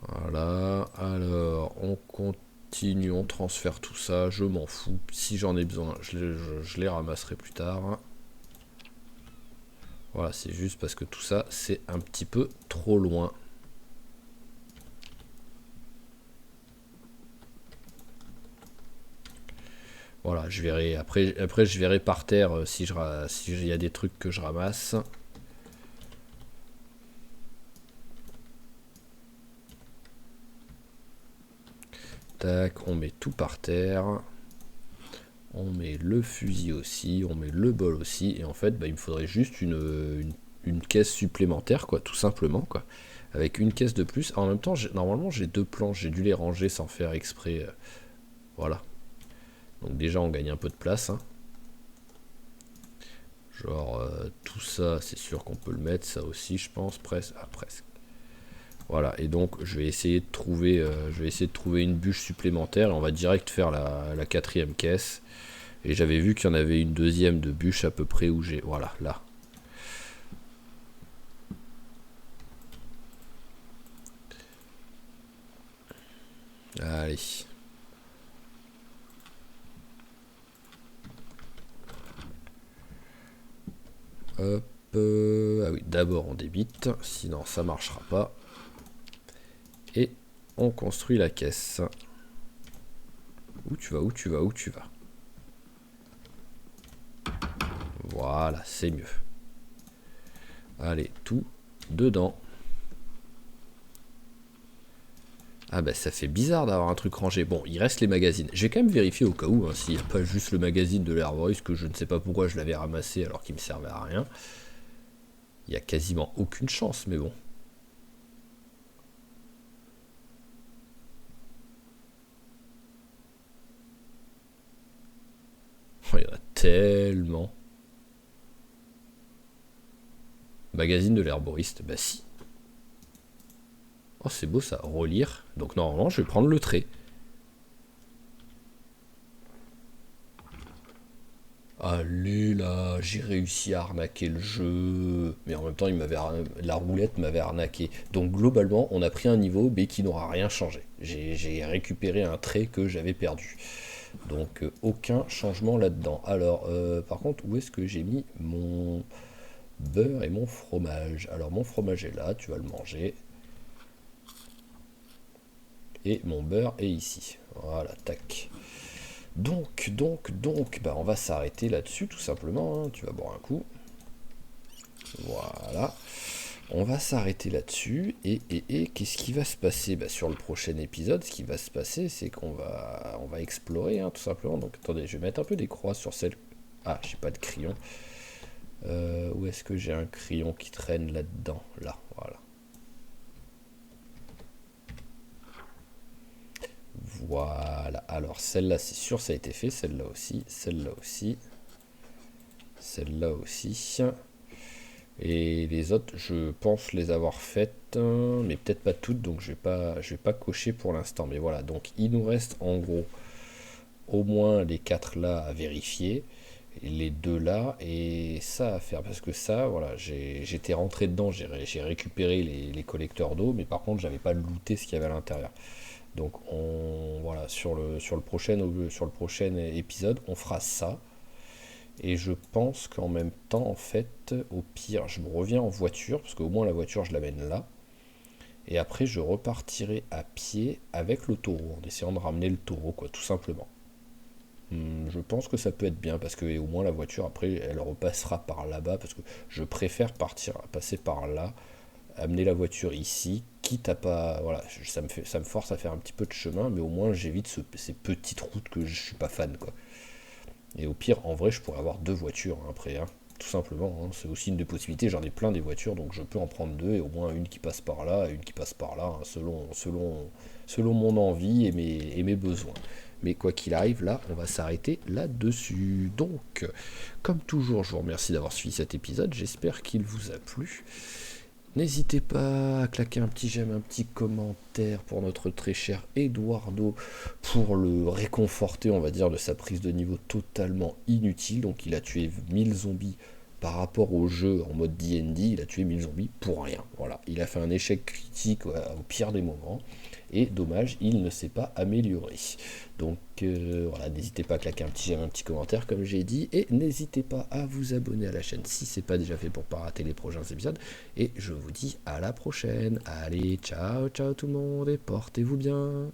[SPEAKER 1] Voilà. Alors, on continue, on transfère tout ça. Je m'en fous. Si j'en ai besoin, je les ramasserai plus tard. Voilà, c'est juste parce que tout ça, c'est un petit peu trop loin. Voilà, je verrai. Après je verrai par terre si il y a des trucs que je ramasse. Tac, on met tout par terre. On met le fusil aussi, on met le bol aussi. Et en fait, bah, il me faudrait juste une caisse supplémentaire, quoi, tout simplement, quoi. Avec une caisse de plus. En même temps, normalement, j'ai 2 planches. J'ai dû les ranger sans faire exprès. Voilà. Donc déjà, on gagne un peu de place. Hein. Genre, tout ça, c'est sûr qu'on peut le mettre. Ça aussi, je pense, presque. Ah, presque. Voilà, et donc je vais essayer de trouver, une bûche supplémentaire et on va direct faire la 4e caisse. Et j'avais vu qu'il y en avait une deuxième de bûche à peu près où j'ai. Voilà, là. Allez. Hop. Ah oui, d'abord on débite, sinon ça marchera pas. Et on construit la caisse. Où tu vas, où tu vas, où tu vas. Voilà, c'est mieux. Allez, tout dedans. Ah bah ça fait bizarre d'avoir un truc rangé. Bon, il reste les magazines. Je vais quand même vérifier au cas où, hein, s'il n'y a pas juste le magazine de l'Airvoice, que je ne sais pas pourquoi je l'avais ramassé alors qu'il me servait à rien. Il n'y a quasiment aucune chance, mais bon. Oh, il y en a tellement. Magazine de l'herboriste, bah si. Oh c'est beau ça, relire. Donc normalement je vais prendre le trait. Allez là, j'ai réussi à arnaquer le jeu. Mais en même temps, la roulette m'avait arnaqué. Donc globalement, on a pris un niveau, mais qui n'aura rien changé. J'ai récupéré un trait que j'avais perdu. Donc aucun changement là-dedans. Alors, par contre, où est-ce que j'ai mis mon beurre et mon fromage? Alors mon fromage est là, tu vas le manger. Et mon beurre est ici. Voilà, tac. Donc, bah on va s'arrêter là-dessus tout simplement. Hein. Tu vas boire un coup. Voilà. On va s'arrêter là-dessus. Et qu'est-ce qui va se passer? Bah, sur le prochain épisode, ce qui va se passer, c'est on va explorer, hein, tout simplement. Donc attendez, je vais mettre un peu des croix sur celle. Ah, j'ai pas de crayon. Où est-ce que j'ai un crayon qui traîne là-dedans? Là, voilà. Voilà. Alors celle-là, c'est sûr, ça a été fait. Celle-là aussi. Celle-là aussi. Celle-là aussi. Et les autres, je pense les avoir faites, mais peut-être pas toutes, donc je vais pas cocher pour l'instant. Mais voilà, donc il nous reste en gros au moins les 4 là à vérifier, et les 2 là, et ça à faire. Parce que ça, voilà, j'étais rentré dedans, j'ai récupéré les collecteurs d'eau, mais par contre, j'avais pas looté ce qu'il y avait à l'intérieur. Donc voilà, sur le prochain épisode, on fera ça. Et je pense qu'en même temps, en fait, au pire, je me reviens en voiture, parce qu'au moins la voiture, je l'amène là. Et après, je repartirai à pied avec le taureau, en essayant de ramener le taureau, quoi, tout simplement. Je pense que ça peut être bien parce que et au moins la voiture après elle repassera par là-bas parce que je préfère passer par là, amener la voiture ici, quitte à pas, voilà, ça me force à faire un petit peu de chemin, mais au moins j'évite ces petites routes que je suis pas fan quoi. Et au pire, en vrai, je pourrais avoir deux voitures hein, après, hein, tout simplement. Hein. C'est aussi une des possibilités. J'en ai plein des voitures, donc je peux en prendre deux et au moins une qui passe par là et une qui passe par là, hein, selon mon envie et mes besoins. Mais quoi qu'il arrive, là, on va s'arrêter là-dessus. Donc, comme toujours, je vous remercie d'avoir suivi cet épisode. J'espère qu'il vous a plu. N'hésitez pas à claquer un petit j'aime, un petit commentaire pour notre très cher Eduardo pour le réconforter, on va dire, de sa prise de niveau totalement inutile. Donc il a tué 1000 zombies par rapport au jeu en mode D&D, il a tué 1000 zombies pour rien. Voilà, il a fait un échec critique au pire des moments. Et dommage, il ne s'est pas amélioré. Donc voilà, n'hésitez pas à claquer un petit j'aime, un petit commentaire comme j'ai dit. Et n'hésitez pas à vous abonner à la chaîne si ce n'est pas déjà fait pour ne pas rater les prochains épisodes. Et je vous dis à la prochaine. Allez, ciao, ciao tout le monde et portez-vous bien.